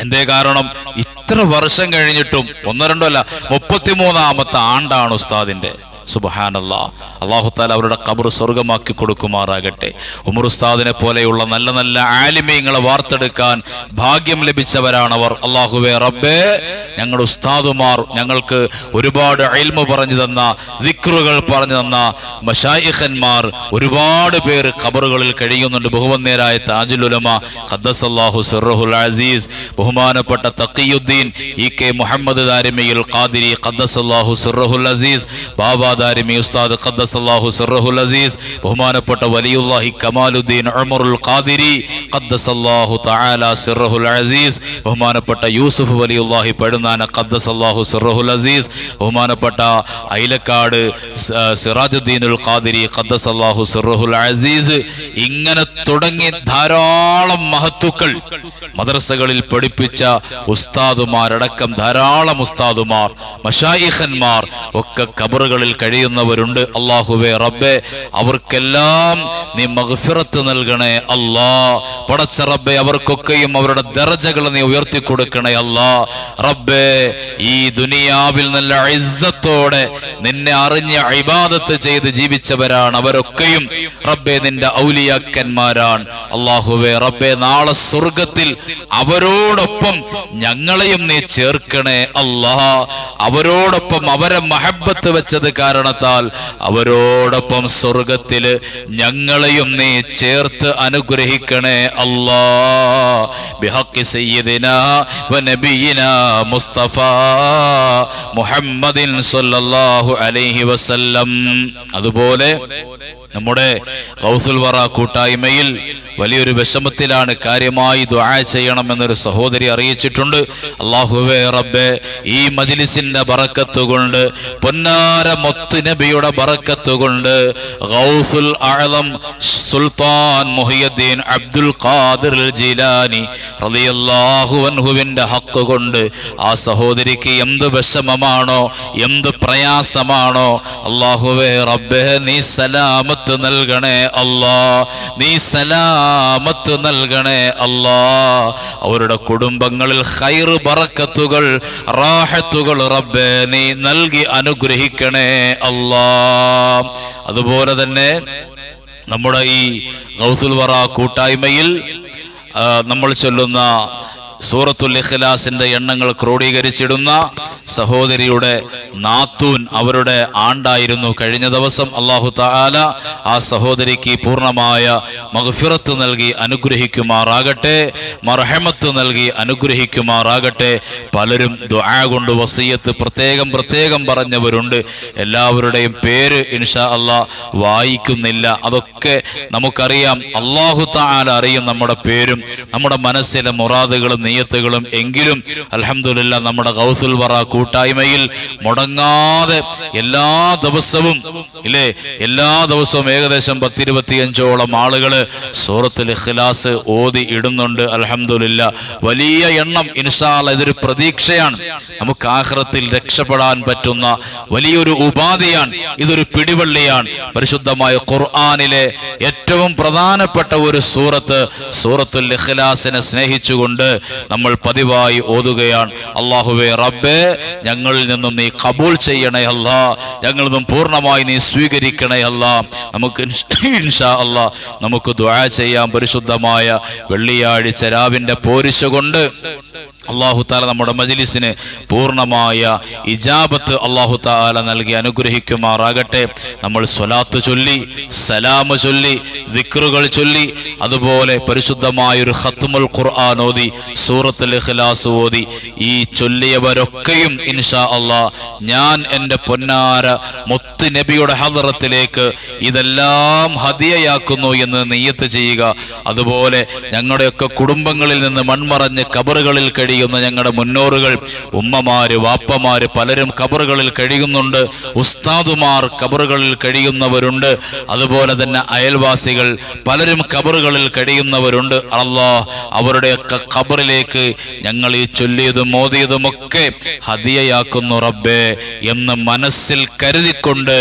എന്തേ കാരണം? ഇത്ര വർഷം കഴിഞ്ഞിട്ടും ഒന്നോ രണ്ടോ അല്ല, 33ാമത്തെ ആണ്ടാണ് ഉസ്താദിന്റെ. സുബ്ഹാനല്ലാഹ്. അല്ലാഹു തആല അവരുടെ ഖബർ സ്വർഗമാക്കി കൊടുക്കുമാറാകട്ടെ. ഉമർ ഉസ്താദിനെ പോലെയുള്ള നല്ല നല്ല ആലിമീങ്ങളെ വാർത്തെടുക്കാൻ ഭാഗ്യം ലഭിച്ചവരാണവർ. അല്ലാഹുവേ റബ്ബേ, ഞങ്ങളുടെ ഉസ്താദുമാർ ഞങ്ങൾക്ക് ഒരുപാട് ഇൽമു പറഞ്ഞു തന്ന, ദിക്റുകൾ പറഞ്ഞു തന്ന മശായിഖന്മാർ ഒരുപാട് പേര് ഖബറുകളിൽ കഴിയുന്നുണ്ട്. ബഹുവന്യരായ താജുൽ ഉലമ ഖദ്ദസല്ലാഹു സിർറുൽ അസീസ്, ബഹുമാനപ്പെട്ട തഖിയുദ്ദീൻ ഇ കെ മുഹമ്മദ് ദാരിമിയുൽ ഖാദിരി ഖദ്ദസല്ലാഹു സിർറുൽ അസീസ്, ബാബ ദാരിമി ഉസ്താദ് ഖദ്ദസല്ലാഹു സിർറുൽ അസീസ്, ബഹുമാനപ്പെട്ട വലിയുല്ലാഹി കമാലുദ്ദീൻ ഉമറുൽ ഖാദിരി ഖദ്ദസല്ലാഹു തആല സിർറുൽ അസീസ്, ബഹുമാനപ്പെട്ട യൂസുഫ് വലിയുല്ലാഹി പഴുന്നാന ഖദ്ദസല്ലാഹു സിർറുൽ അസീസ്, ബഹുമാനപ്പെട്ട ഐലക്കാട് സിറാജുദ്ദീനുൽ ഖാദിരി ഖദ്ദസല്ലാഹു സിർറുൽ അസീസ്, ഇങ്ങനെ തുടങ്ങി ധാരാളം മഹത്തുക്കൾ, മദ്രസകളിൽ പഠിപ്പിച്ച ഉസ്താദുമാരടക്കം ധാരാളം ഉസ്താദുമാർ, മശായിഖന്മാർ ഒക്കെ ഖബറുകളിൽ കഴിയുന്നവരുണ്ട്. അല്ലാഹുവേ റബ്ബേ, അവർക്കെല്ലാം നീ മഗ്ഫിറത്ത് നൽകണേ അല്ലാ. പടച്ച റബ്ബേ, അവർക്കൊക്കെയും അവരുടെ ദർജകൾ നീ ഉയർത്തി കൊടുക്കണേ അല്ലാ. റബ്ബേ, ഈ ദുനിയാവിൽ നല്ല ഇസ്സത്തോടെ നിന്നെ അറിഞ്ഞ് ഇബാദത്ത് ചെയ്ത് ജീവിച്ചവരാണ് അവരൊക്കെയും. റബ്ബേ, നിന്റെ ഔലിയാക്കന്മാരാണ്. അല്ലാഹുവേ റബ്ബേ, നാളെ സ്വർഗത്തിൽ അവരോടൊപ്പം ഞങ്ങളെയും നീ ചേർക്കണേ അല്ലാ. അവരോടൊപ്പം അവരെ മഹബ്ബത്ത് വെച്ചത് കാരണത്താൽ അവരോടൊപ്പം സ്വർഗത്തില് ഞങ്ങളെയും നീ ചേർത്ത് അനുഗ്രഹിക്കണേ അല്ലാ. ബിഹഖി സയ്യിദിനാ വ നബിയിനാ മുസ്തഫ മുഹമ്മദിൻ സ്വല്ലല്ലാഹു അലൈഹി വസല്ലം. അതുപോലെ നമ്മുടെ ഗൗസുൽ വറ കൂട്ടായ്മയിൽ വലിയൊരു വിഷമത്തിലാണ്, കാര്യമായി ദുആ ചെയ്യണമെന്നൊരു സഹോദരി അറിയിച്ചിട്ടുണ്ട്. അല്ലാഹുവേ റബ്ബേ, ഈ മജ്ലിസിന്റെ ബറക്കത്ത് കൊണ്ട്, പൊന്നാര മുത്ത് നബിയുടെ ബറക്കത്ത് കൊണ്ട്, ഗൗസുൽ അഅ്ലം സുൽത്താൻ മുഹിയുദ്ദീൻ അബ്ദുൽ ഖാദിർ ജീലാനി റളിയല്ലാഹു അൻഹുവിന്റെ ഹക്ക് കൊണ്ട് ആ സഹോദരിക്ക് എന്ത് വിഷമമാണോ, എന്ത് പ്രയാസമാണോ, അല്ലാഹുവേ റബ്ബേ, നീ സലാമത്ത് നൽകണേ അല്ലാ. നീ സലാമത്ത് നൽകണേ അല്ലാ. അവരുടെ കുടുംബങ്ങളിൽ ഖൈർ, ബറക്കത്തുകൾ, റാഹത്തുകൾ റബ്ബേ നീ നൽകി അനുഗ്രഹിക്കണേ അല്ലാ. അതുപോലെ തന്നെ നമ്മുടെ ഈ ഗൗസുൽ വറ കൂട്ടായ്മയിൽ നമ്മൾ ചൊല്ലുന്ന സൂറത്തുൽ ഇഖ്ലാസിന്റെ എണ്ണങ്ങൾ ക്രോഡീകരിച്ചിടുന്ന സഹോദരിയുടെ നാത്തൂൻ, അവരുടെ ആണ്ടായിരുന്നു കഴിഞ്ഞ ദിവസം. അല്ലാഹു തആല ആ സഹോദരിക്ക് പൂർണ്ണമായ മഗ്ഫിറത്ത് നൽകി അനുഗ്രഹിക്കുമാറാകട്ടെ, മർഹമത്ത് നൽകി അനുഗ്രഹിക്കുമാറാകട്ടെ. പലരും ദുആ കൊണ്ട് വസിയത്ത് പ്രത്യേകം പ്രത്യേകം പറഞ്ഞവരുണ്ട്. എല്ലാവരുടെയും പേര് ഇൻഷാ അല്ലാഹ് വായിക്കുന്നില്ല. അതൊക്കെ നമുക്കറിയാം, അല്ലാഹു തആല അറിയും നമ്മുടെ പേരും നമ്മുടെ മനസ്സിലെ മുറാദുകളും നിയത്തുകളും. എങ്കിലും അൽഹംദുലില്ലാ, നമ്മുടെ ഗൗസുൽ വറ കൂട്ടായ്മയിൽ മുടങ്ങാതെ എല്ലാ ദിവസവും ഏകദേശം 10-25ഓളം ആളുകൾ സൂറത്തുൽ ഇഖ്ലാസ് ഓതി ഇടുന്നുണ്ട്. അൽഹംദുലില്ലാ, വലിയ എണ്ണം. ഇൻഷാ അല്ലാഹ് ഇതൊരു പ്രതീക്ഷയാണ്. നമുക്ക് ആഖിറത്തിൽ രക്ഷപ്പെടാൻ പറ്റുന്ന വലിയൊരു ഉപാധിയാണ്. ഇതൊരു പിടിവള്ളിയാണ്. പരിശുദ്ധമായ ഖുർആനിലെ ഏറ്റവും പ്രധാനപ്പെട്ട ഒരു സൂറത്തുൽ ഇഖ്ലാസിനെ സ്നേഹിച്ചുകൊണ്ട് നമ്മൾ പതിവായി ഓതുകയാണ്. അല്ലാഹുവേ റബ്ബേ, ഞങ്ങളിൽ നിന്നും നീ ഖബൂൽ ചെയ്യണേ അല്ലാ. ഞങ്ങളിൽ നിന്നും പൂർണ്ണമായി നീ സ്വീകരിക്കണേ അല്ലാ. നമുക്ക് ഇൻഷാ അല്ലാഹ് നമുക്ക് ദുആ ചെയ്യാം. പരിശുദ്ധമായ വെള്ളിയാഴ്ച രാവിന്റെ പോരിശ കൊണ്ട് അല്ലാഹു തആല നമ്മുടെ മജ്ലിസിന് പൂർണ്ണമായ ഇജാബത്ത് അല്ലാഹു തആല നൽകി അനുഗ്രഹിക്കുമാറാകട്ടെ. നമ്മൾ സ്വലാത്ത് ചൊല്ലി, സലാം ചൊല്ലി, ദിക്റുകൾ ചൊല്ലി, അതുപോലെ പരിശുദ്ധമായൊരു ഖത്മുൽ ഖുർആൻ ഓതി, സൂറത്തുൽ ഇഖ്ലാസ് ഓതി, ഈ ചൊല്ലിയവരൊക്കെയും ഇൻഷാ അല്ലാഹ് ഞാൻ എൻ്റെ പൊന്നാര മുത്ത് നബിയുടെ ഹദ്റത്തിലേക്ക് ഇതെല്ലാം ഹദിയയാക്കുന്നു എന്ന് നിയ്യത്ത് ചെയ്യുക. അതുപോലെ ഞങ്ങളുടെയൊക്കെ കുടുംബങ്ങളിൽ നിന്ന് മൺമറഞ്ഞ് ഖബറുകളിൽ കഴിയുന്ന കഴിയുന്ന ഞങ്ങളുടെ മുന്നോറുകൾ, ഉമ്മമാര്, വാപ്പമാര് പലരും ഖബറുകളിൽ കഴിയുന്നുണ്ട്. ഉസ്താദുമാർ ഖബറുകളിൽ കഴിയുന്നവരുണ്ട്. അതുപോലെ തന്നെ അയൽവാസികൾ പലരും ഖബറുകളിൽ കഴിയുന്നവരുണ്ട്. അല്ലാഹ് അവരുടെയൊക്കെ ഖബറിലേക്ക് ഞങ്ങൾ ഈ ചൊല്ലിയതും മോദിയതുമൊക്കെ ഹദിയയാക്കുന്നു റബ്ബേ എന്ന് മനസ്സിൽ കരുതിക്കൊണ്ട്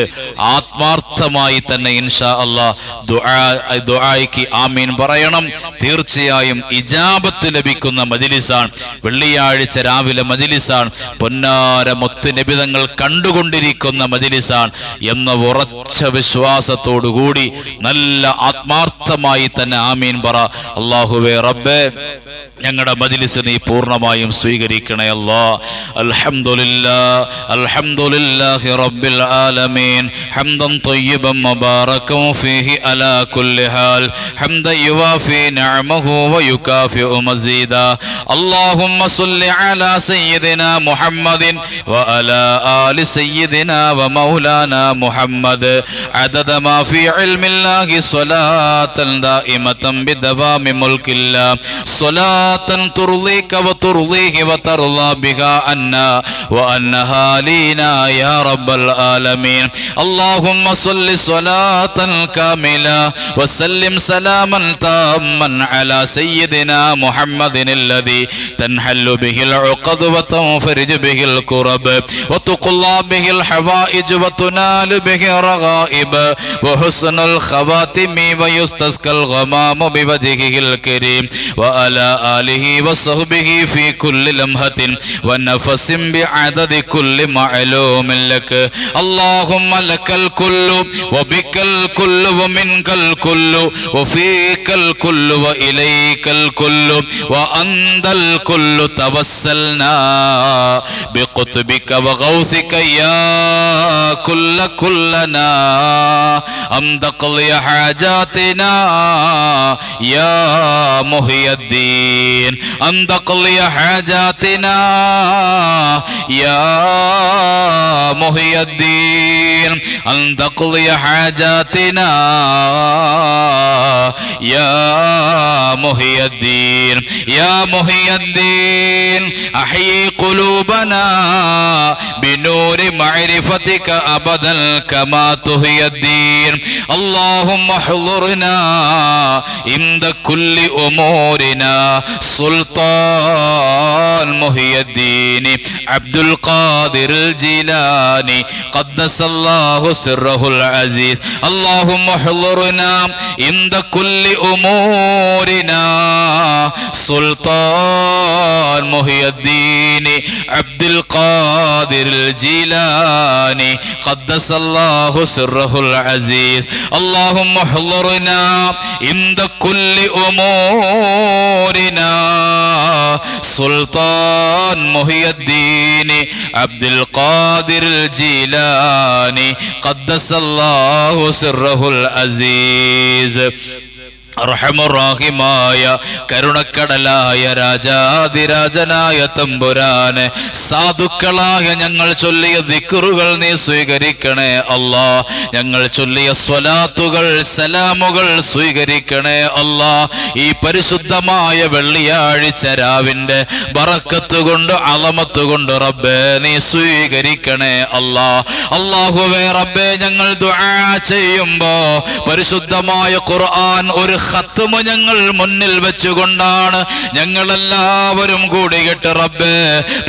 ആത്മാർത്ഥമായി തന്നെ ഇൻഷാ അല്ലാഹ് ദുആയ്ക്ക് ആമീൻ പറയണം. തീർച്ചയായും ഇജാബത്ത് ലഭിക്കുന്ന മജ്ലിസാണ്. വെള്ളിയാഴ്ച രാവിലെ മജ്ലിസാണ്. പൊന്നാര മുത്ത് നബി തങ്ങൾ കണ്ടുകൊണ്ടിരിക്കുന്ന മജ്ലിസാണ് എന്ന ഉറച്ച വിശ്വാസത്തോടുകൂടി നല്ല ആത്മാർത്ഥമായി തന്നെ ആമീൻ പറ. അല്ലാഹുവേ റബ്ബേ ഞങ്ങളുടെ മജ്ലിസ് നീ പൂർണ്ണമായും സ്വീകരിക്കണേ അല്ലാഹ്. അൽഹംദുലില്ലാഹി റബ്ബിൽ ആലമീൻ ഹംദൻ ത്വയ്യിബൻ മുബാറകൻ ഫീഹി അലാ കുല്ലി ഹാൽ ഹംദൻ യുവാഫി നിഅമഹു വയുകാഫിഉ മസീദാ. അല്ലാഹുമ്മ സ്വല്ലി അലാ സയ്യിദിനാ മുഹമ്മദിൻ വഅലാ ആലി സയ്യിദിനാ വമൗലാനാ മുഹമ്മദ് അദദ മാ ഫീ ഇൽമില്ലാഹി സ്വലാത്തൻ ദായിമതൻ ബിദവാമി മുൽക്കില്ലാഹ് സ്വലാത്തൻ തുർളീക വതുർളീഹി വതർളാ ബിഹാ അന്നാ വഅന്നഹാ ലീനാ യാ റബ്ബൽ ആലമീൻ. اللهم صل صلاة كاملة وسلم سلاما تاما على سيدنا محمد الذي تنحل به العقد وتنفرج به الكرب وتقضى به الحوائج وتنال به الرغائب وحسن الخواتم ويستسقى الغمام بوجهه الكريم وعلى آله وصحبه في كل لمحة ونفس بعدد كل معلوم لك. اللهم لك الكل وبك الكل ومنك الكل وفيك الكل وإليك الكل وأنت الكل. توسلنا بقطبك وغوثك يا كلنا أن تقضي حاجاتنا يا محي الدين أن تقضي حاجاتنا يا محي الدين أن تقضي حاجاتنا يا محي الدين يا محي الدين. أحيي قلوبنا بنور معرفتك أبدا كما تحيي الدين. اللهم احضرنا عند كل أمورنا. سلطان محي الدين عبد القادر الجيلاني قدس الله سره العزيز. اللهم احضرنا عند كل أمورنا. سلطان محي الدين عبد القادر الجيلاني قدس الله سره العزيز. اللهم احضرنا عند كل أمورنا. سلطان محي الدين عبد القادر الجيلاني قدس الله سره العزيز. റഹമുറാഹിമായ കരുണക്കടലായ രാജാതിരാജനായ തമ്പുരാനെ, സാധുക്കളായ ഞങ്ങൾ ചൊല്ലിയ ദിക്റുകൾ നീ സ്വീകരിക്കണേ അല്ലാ. ഞങ്ങൾ ചൊല്ലിയ സ്വലാത്തുകൾ സലാമുകൾ സ്വീകരിക്കണേ അല്ലാ. ഈ പരിശുദ്ധമായ വെള്ളിയാഴ്ച രാവിന്റെ ബറക്കത്ത് കൊണ്ട് അളമത്ത് കൊണ്ട് റബ്ബേ നീ സ്വീകരിക്കണേ അല്ലാ. അല്ലാഹുവേ റബ്ബേ, ഞങ്ങൾ ദുആ ചെയ്യുമ്പോ പരിശുദ്ധമായ ഖുർആൻ ഒരു ഖത്മ ഞങ്ങൾ മുന്നിൽ വെച്ചുകൊണ്ടാണ് ഞങ്ങളെല്ലാവരും കൂടിയിട്ട് റബ്ബേ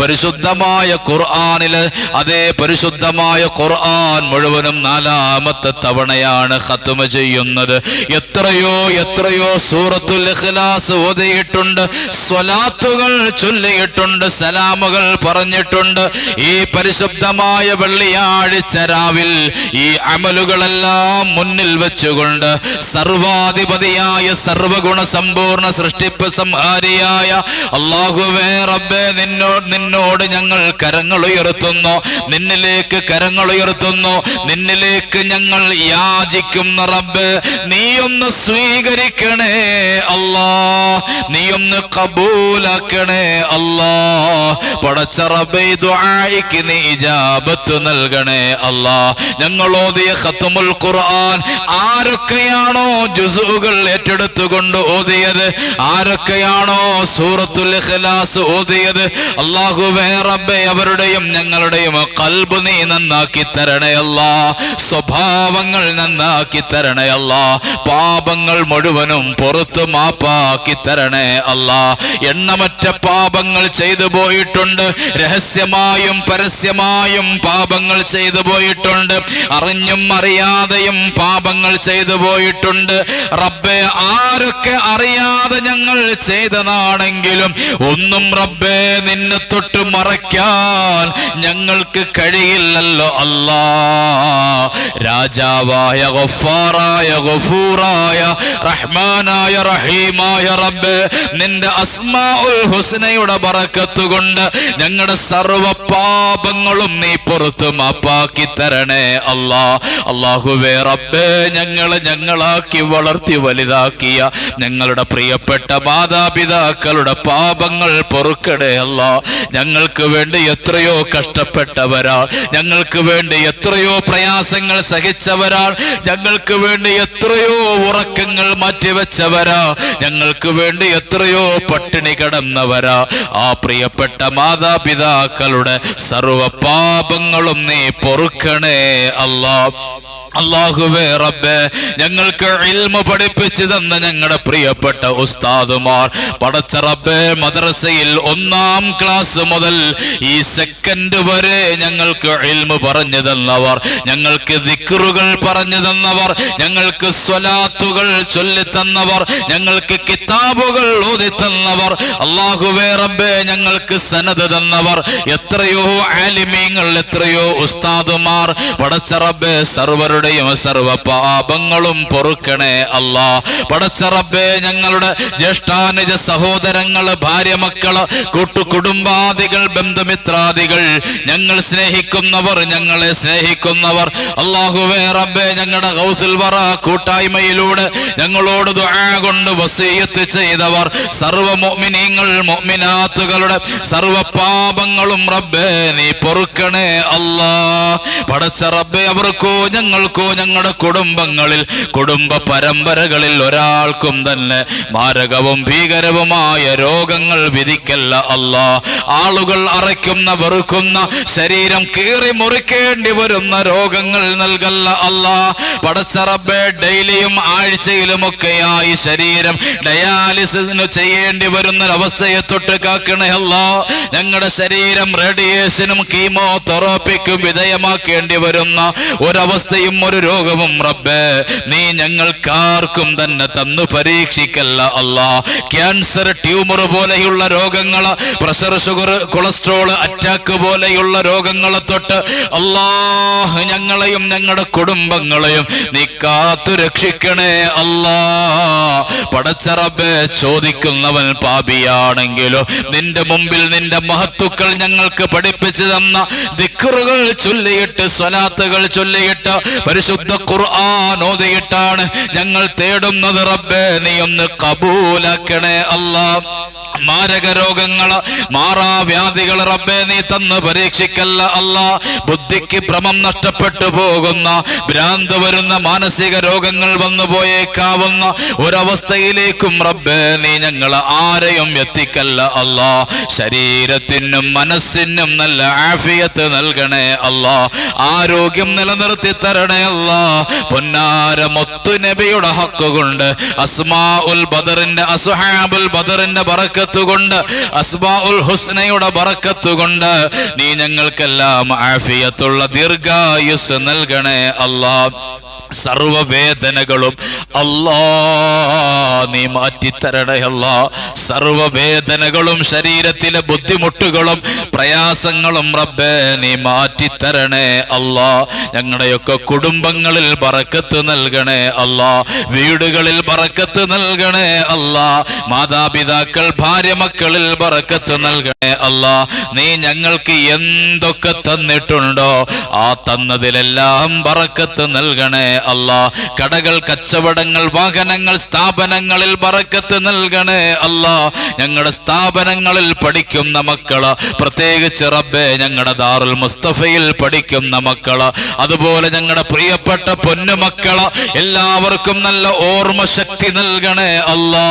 പരിശുദ്ധമായ ഖുർആനിലെ അതേ പരിശുദ്ധമായ ഖുർആൻ മുഴുവനും 4ാമത്തെ തവണയാണ് ഖത്മ ചെയ്യുന്നത്. എത്രയോ സൂറത്തുൽ ഇഖ്ലാസ് ഓതിയിട്ടുണ്ട്, സ്വലാത്തുകൾ ചൊല്ലിയിട്ടുണ്ട്, സലാമുകൾ പറഞ്ഞിട്ടുണ്ട്. ഈ പരിശുദ്ധമായ വെള്ളിയാഴ്ച രാവിൽ ഈ അമലുകളെല്ലാം മുന്നിൽ വെച്ചുകൊണ്ട് സർവാധിപതിയായ സർവഗുണ സമ്പൂർണ്ണ സൃഷ്ടിപ്പ് സംഹാരിയായ അല്ലാഹുവേ റബ്ബേ, നിന്നോട് ഞങ്ങൾ കരങ്ങൾ ഉയർത്തുന്നു, നിന്നിലേക്ക് കരങ്ങൾ ഉയർത്തുന്നു, നിന്നിലേക്ക് ഞങ്ങൾ യാചിക്കുന്ന റബ്ബേ, നീയൊന്ന് സ്വീകരിക്കണേ അല്ലാ, നീയൊന്ന് കബൂലാക്കണേ അല്ലാ. പടച്ച റബ്ബേ, ദുആഇക്ക് നീ ഇജാബത്ത് നൽകണേ അല്ലാ. ഞങ്ങൾ ഓതിയ ഖത്മുൽ ഖുർആൻ ആരൊക്കെയാണോ ജുസുകൾ ഏറ്റെടുത്തുകൊണ്ട് ഓതിയത്, ആരൊക്കെയാണോ സൂറത്തുൽ ഇഖ്ലാസ് ഓതിയത്, അല്ലാഹുവേ റബ്ബേ അവരുടെയും ഞങ്ങളുടെയും ഖൽബ് നീ നന്നാക്കി തരണേ അല്ലാ, സ്വഭാവങ്ങൾ നന്നാക്കി തരണേ അല്ലാ, പാപങ്ങൾ മുഴുവനും പുറത്തു മാപ്പാക്കി തരണേ അല്ലാ. എണ്ണമറ്റ പാപങ്ങൾ ചെയ്തു പോയിട്ടുണ്ട്, രഹസ്യമായും പരസ്യമായും പാപങ്ങൾ ചെയ്തു പോയിട്ടുണ്ട്, അറിഞ്ഞും അറിയാതെയും പാപങ്ങൾ ചെയ്തു പോയിട്ടുണ്ട്. റബ്ബേ ആരൊക്കെ അറിയാതെ ഞങ്ങൾ ചെയ്തതാണെങ്കിലും ഒന്നും റബ്ബേ നിന്നെ തൊട്ട് മറയ്ക്കാൻ ഞങ്ങൾക്ക് കഴിയില്ലല്ലോ അല്ലാ. രാജാവായ ഗഫാറായ ഗഫൂറായ റഹ്മാനായ റഹീമായ റബ്ബേ, നിന്റെ അസ്മാഉൽ ഹുസ്നയുടെ ബറക്കത്ത് കൊണ്ട് ഞങ്ങളുടെ സർവ്വ പാപങ്ങളും നീ പുറത്തു മാപ്പാക്കി തരണേ അല്ലാ. അല്ലാഹുവേ റബ്ബേ, ഞങ്ങളാക്കി വളർത്തി വലുതാക്കിയ ഞങ്ങളുടെ പ്രിയപ്പെട്ട മാതാപിതാക്കളുടെ പാപങ്ങൾ പൊറുക്കണേ അല്ലാ. ഞങ്ങൾക്ക് വേണ്ടി എത്രയോ കഷ്ടപ്പെട്ടവരാ, ഞങ്ങൾക്ക് വേണ്ടി എത്രയോ പ്രയാസങ്ങൾ സഹിച്ചവരാ, ഞങ്ങൾക്ക് വേണ്ടി എത്രയോ ഉറക്കങ്ങൾ മാറ്റിവെച്ചവരാ, ഞങ്ങൾക്ക് വേണ്ടി എത്രയോ പട്ടിണി കിടന്നവരാ. ആ പ്രിയപ്പെട്ട മാതാപിതാക്കളുടെ സർവ പാപങ്ങളും നീ പൊറുക്കണേ അല്ലാ. അല്ലാഹുവേ റബ്ബേ, ഞങ്ങൾക്ക് ഇൽമ പഠിപ്പിച്ചു തന്ന ഞങ്ങളുടെ പ്രിയപ്പെട്ട ഉസ്താദുമാർ, പടച്ച റബ്ബേ, മദ്രസയിൽ 1-ാം ക്ലാസ് മുതൽ ഈ സെക്കൻഡ് വരെ ഞങ്ങൾക്ക് ഇൽമ പറഞ്ഞു തന്നവർ, ഞങ്ങൾക്ക് ദിക്റുകൾ പറഞ്ഞു തന്നവർ, ഞങ്ങൾക്ക് സ്വലാത്തുകൾ ചൊല്ലിത്തന്നവർ, ഞങ്ങൾക്ക് കിതാബുകൾ ഓതി തന്നവർ, അല്ലാഹുവേ റബ്ബേ, ഞങ്ങൾക്ക് സനദ് തന്നവർ, എത്രയോ ആലിമീങ്ങൾ, എത്രയോ ഉസ്താദുമാർ, പടച്ച റബ്ബേ, സർവരുടെ സർവ പാപങ്ങളും പൊറുക്കണേ അല്ലാ. പടച്ച റബ്ബേ, ഞങ്ങളുടെ ജ്യേഷ്ഠാനുജ സഹോദരങ്ങള്, ഭാര്യ മക്കള്, കൂട്ടുകുടുംബാദികൾ, ബന്ധുമിത്രാദികൾ, ഞങ്ങൾ സ്നേഹിക്കുന്നവർ, ഞങ്ങളെ സ്നേഹിക്കുന്നവർ, അല്ലാഹുവേ റബ്ബേ, ഞങ്ങളുടെ ഗൗസുൽ വറ കൂട്ടായ്മയിലൂടെ ഞങ്ങളോട് ദുആ കൊണ്ട് വസിയത്ത് ചെയ്തവർ, സർവ മുഅ്മിനീങ്ങൾ മുഅ്മിനാത്തുകളുടെ സർവ പാപങ്ങളും റബ്ബേ നീ പൊറുക്കണേ അല്ലാ. പടച്ച റബ്ബേ, അവർക്കോ ഞങ്ങൾക്കോ ഞങ്ങളുടെ കുടുംബങ്ങളിൽ, കുടുംബ പരമ്പരകളിൽ ഒരാൾക്കും തന്നെ മാരകവും ഭീകരവുമായ രോഗങ്ങൾ വിധിക്കല്ല അല്ലാ. ആളുകൾ അറയ്ക്കുന്ന, വെറുക്കുന്ന, ശരീരം കീറി മുറിക്കേണ്ടി വരുന്ന രോഗങ്ങൾ നൽകല്ല അല്ലാ. പടച്ച റബ്ബേ, ഡെയിലിയും ആഴ്ചയിലുമൊക്കെയായി ശരീരം ഡയാലിസിന് ചെയ്യേണ്ടി വരുന്ന അവസ്ഥയെ തൊട്ട് കാക്കണേ അല്ലാ. ഞങ്ങളുടെ ശരീരം റേഡിയേഷനും കീമോതെറാപ്പിക്കും വിധേയമാക്കേണ്ടി വരുന്ന ഒരവസ്ഥയും ഒരു രോഗവും റബ്ബേ നീ ഞങ്ങൾക്കാർക്കും തന്നെ തന്നു പരീക്ഷിക്കല്ല അല്ലാ. ക്യാൻസർ, ട്യൂമർ പോലെയുള്ള രോഗങ്ങൾ, പ്രഷർ, ഷുഗർ, കൊളസ്ട്രോൾ, അറ്റാക്ക് പോലെയുള്ള രോഗങ്ങളെ തൊട്ട് അല്ലാഹ് ഞങ്ങളെയും ഞങ്ങളുടെ കുടുംബങ്ങളെയും നീ കാത്തു രക്ഷിക്കണേ അല്ലാ. പടച്ച റബ്ബേ, ചോദിക്കുന്നവൻ പാപിയാണെങ്കിലോ നിന്റെ മുമ്പിൽ നിന്റെ മഹത്തുക്കൾ ഞങ്ങൾക്ക് പഠിപ്പിച്ചു തന്ന ദിക്റുകൾ ചൊല്ലിയിട്ട്, സ്വലാത്തുകൾ ചൊല്ലിയിട്ട്, പരിശുദ്ധ ഖുർആൻ ഓതിയിട്ടാണ് ഞങ്ങൾ തേടുന്നത് റബ്ബേ നീ ഒന്ന് കബൂലാക്കണേ അല്ലാ. മാരക രോഗങ്ങള്, മാറാവ്യാധികൾ റബ്ബേ നീ തന്ന് പരീക്ഷിക്കല്ല അല്ലാ. ബുദ്ധിക്ക് ഭ്രമം നഷ്ടപ്പെട്ടു പോകുന്ന, ഭ്രാന്ത് വരുന്ന, മാനസിക രോഗങ്ങൾ വന്നു പോയേക്കാവുന്ന ഒരവസ്ഥയിലേക്കും റബ്ബേ നീ ഞങ്ങൾ ആരെയും എത്തിക്കല്ല അല്ലാ. ശരീരത്തിനും മനസ്സിനും നല്ല ആഫിയത്ത് നൽകണേ അല്ലാ. ആരോഗ്യം നിലനിർത്തി തരണേ അല്ലാ. പൊന്നാര മുത്തു നബിയുടെ ഹക്ക് കൊണ്ട്, അസ്മാഉൽ ബദറിന്റെ, അസ്ഹാബുൽ ബദറിന്റെ ബറക്കത്ത് കൊണ്ട്, അസ്മാഉൽ ഹുസ്നയുടെ ബറക്കത്ത് കൊണ്ട് നീ ഞങ്ങൾക്കെല്ലാം ആഫിയത്തുള്ള ദീർഘായുസ് നൽകണേ അല്ലാ. സർവവേദനകളും അല്ലാ നീ മാറ്റിത്തരണേ അല്ലാ. സർവവേദനകളും ശരീരത്തിലെ ബുദ്ധിമുട്ടുകളും പ്രയാസങ്ങളും റബ്ബേ നീ മാറ്റിത്തരണേ അല്ലാ. ഞങ്ങളുടെയൊക്കെ കുടുംബങ്ങളിൽ ബറക്കത്ത് നൽകണേ അല്ലാ. വീടുകളിൽ ബറക്കത്ത് നൽകണേ അല്ലാ. മാതാപിതാക്കൾ, ഭാര്യ മക്കളിൽ ബറക്കത്ത് നൽകണേ അല്ലാ. നീ ഞങ്ങൾക്ക് എന്തൊക്കെ തന്നിട്ടുണ്ടോ ആ തന്നതിലെല്ലാം ബറക്കത്ത് നൽകണേ അല്ലാ. കടകൾ, കച്ചവടങ്ങൾ, വാഹനങ്ങൾ, സ്ഥാപനങ്ങളിൽ ബറക്കത്ത് നൽകണേ അല്ലാ. ഞങ്ങളുടെ സ്ഥാപനങ്ങളിൽ പഠിക്കുന്ന മക്കള്, പ്രത്യേകിച്ച് റബ്ബേ ഞങ്ങളുടെ ദാറുൽ മുസ്തഫയിൽ പഠിക്കുന്ന മക്കള്, അതുപോലെ ഞങ്ങളുടെ പ്രിയപ്പെട്ട പൊന്നുമക്കള്, എല്ലാവർക്കും നല്ല ഓർമ്മ ശക്തി നൽകണേ അല്ലാ.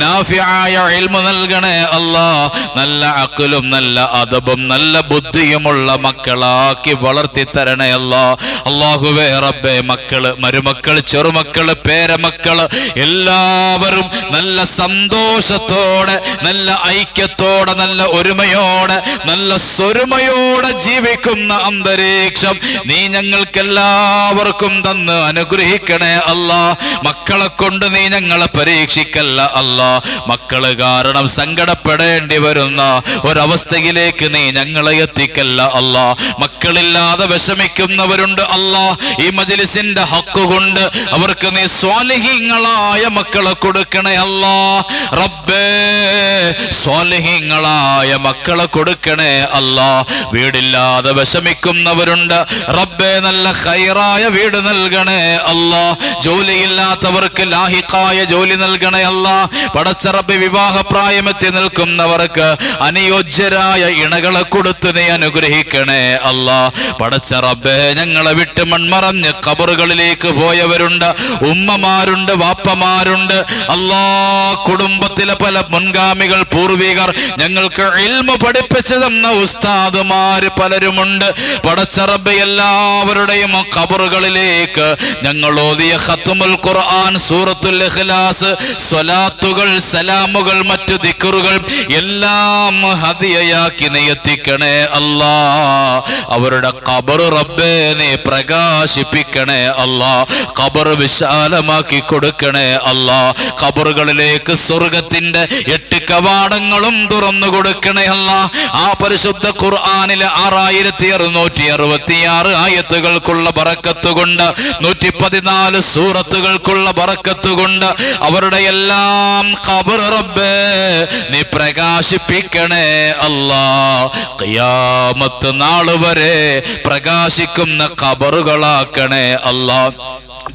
നാഫിആയ ഇൽമു നൽകണേ അല്ലാ. നല്ല അഖലും നല്ല അദബും നല്ല ബുദ്ധിയുമുള്ള മക്കളാക്കി വളർത്തി തരണേ അല്ലാ. അല്ലാഹുവേ റബ്ബേ, മക്കള്, മരുമക്കള്, ചെറുമക്കള്, പേരമക്കള് എല്ലാവരും നല്ല സന്തോഷത്തോടെ, നല്ല ഐക്യത്തോടെ, നല്ല ഒരുമയോടെ, നല്ല സ്വരുമയോടെ ജീവിക്കുന്ന അന്തരീക്ഷം നീ ഞങ്ങൾക്കെല്ലാവർക്കും തന്ന് അനുഗ്രഹിക്കണേ അല്ലാ. മക്കളെ കൊണ്ട് നീ ഞങ്ങളെ പരീക്ഷിക്കല്ല അല്ലാ. മക്കള് കാരണം സങ്കടപ്പെടേണ്ടി വരുന്ന ഒരവസ്ഥയിലേക്ക് നീ ഞങ്ങളെ എത്തിക്കല്ല അല്ലാ. മക്കളില്ലാതെ വിഷമിക്കുന്നവരുണ്ട് അല്ലാ. ഈ മജ്ലിസിന്റെ ഹക്ക് കൊണ്ട് അവർക്ക് നീ സ്വാലിഹീങ്ങളായ മക്കളെ കൊടുക്കണേ അല്ലാ. റബ്ബേ, സ്വാലിഹീങ്ങളായ മക്കളെ കൊടുക്കണേ അല്ലാ. വീടില്ലാതെ വിഷമിക്കുന്നവരുണ്ട് റബ്ബേ, നല്ല ഖൈറായ വീട് നൽകണേ അല്ലാ. ജോലിയില്ലാത്തവർക്ക് ലാഹിഖായ ജോലി നൽകണേ അല്ലാ. പടച്ച റബ്ബേ, വിവാഹപ്രായമെത്തി നിൽക്കുന്നവർക്ക് അനുയോജ്യരായ ഇണകളെ കൊടുത്ത് നീ അനുഗ്രഹിക്കണേ അല്ലാ. പടച്ച റബ്ബേ, ഞങ്ങളെ വിട്ട് മൺമറഞ്ഞ് ഖബറുകളിലേക്ക് പോയവരുണ്ട്, ഉമ്മമാരുണ്ട്, വാപ്പമാരുണ്ട് അല്ലാ. കുടുംബത്തിലെ പല മുൻഗാമികൾ, പൂർവികർ, ഞങ്ങൾക്ക് ഇൽമു പഠിപ്പിച്ചു തന്ന ഉസ്താദുമാര് പലരുമുണ്ട്. പടച്ച റബ്ബേ, എല്ലാവരുടെയും ഖബറുകളിലേക്ക് ഞങ്ങൾ ഓതിയ ഖത്മുൽ ഖുർആൻ, സൂറത്തുൽ ഇഖ്ലാസ്, സ്വലാത്തുകൾ, സലാമുകൾ, മറ്റു ദിക്റുകൾ എല്ലാം ഹദിയയാക്കി നീ എത്തിക്കണേ അല്ലാ. അവരുടെ ഖബർ റബ്ബേ നീ പ്രകാശിപ്പിക്കണേ അല്ലാ. ഖബർ വിശാലമാക്കി കൊടുക്കണേ അല്ലാ. ഖബറുകളിലേക്ക് സ്വർഗത്തിന്റെ 8 കവാടങ്ങളും തുറന്നു കൊടുക്കണേ അല്ലാ. ആ പരിശുദ്ധ ഖുർആനിലെ 6666 ആയത്തുകൾക്കുള്ള ബറക്കത്ത് കൊണ്ട്, 114 സൂറത്തുകൾക്കുള്ള ബറക്കത്ത് കൊണ്ട് അവരുടെ എല്ലാം ഖബർ റബ്ബേ നീ പ്രകാശിപ്പിക്കണേ അല്ലാ. ഖിയാമത്ത് നാൾ വരെ പ്രകാശിക്കുന്ന ഖബറുകളാക്കണേ അല്ലാ.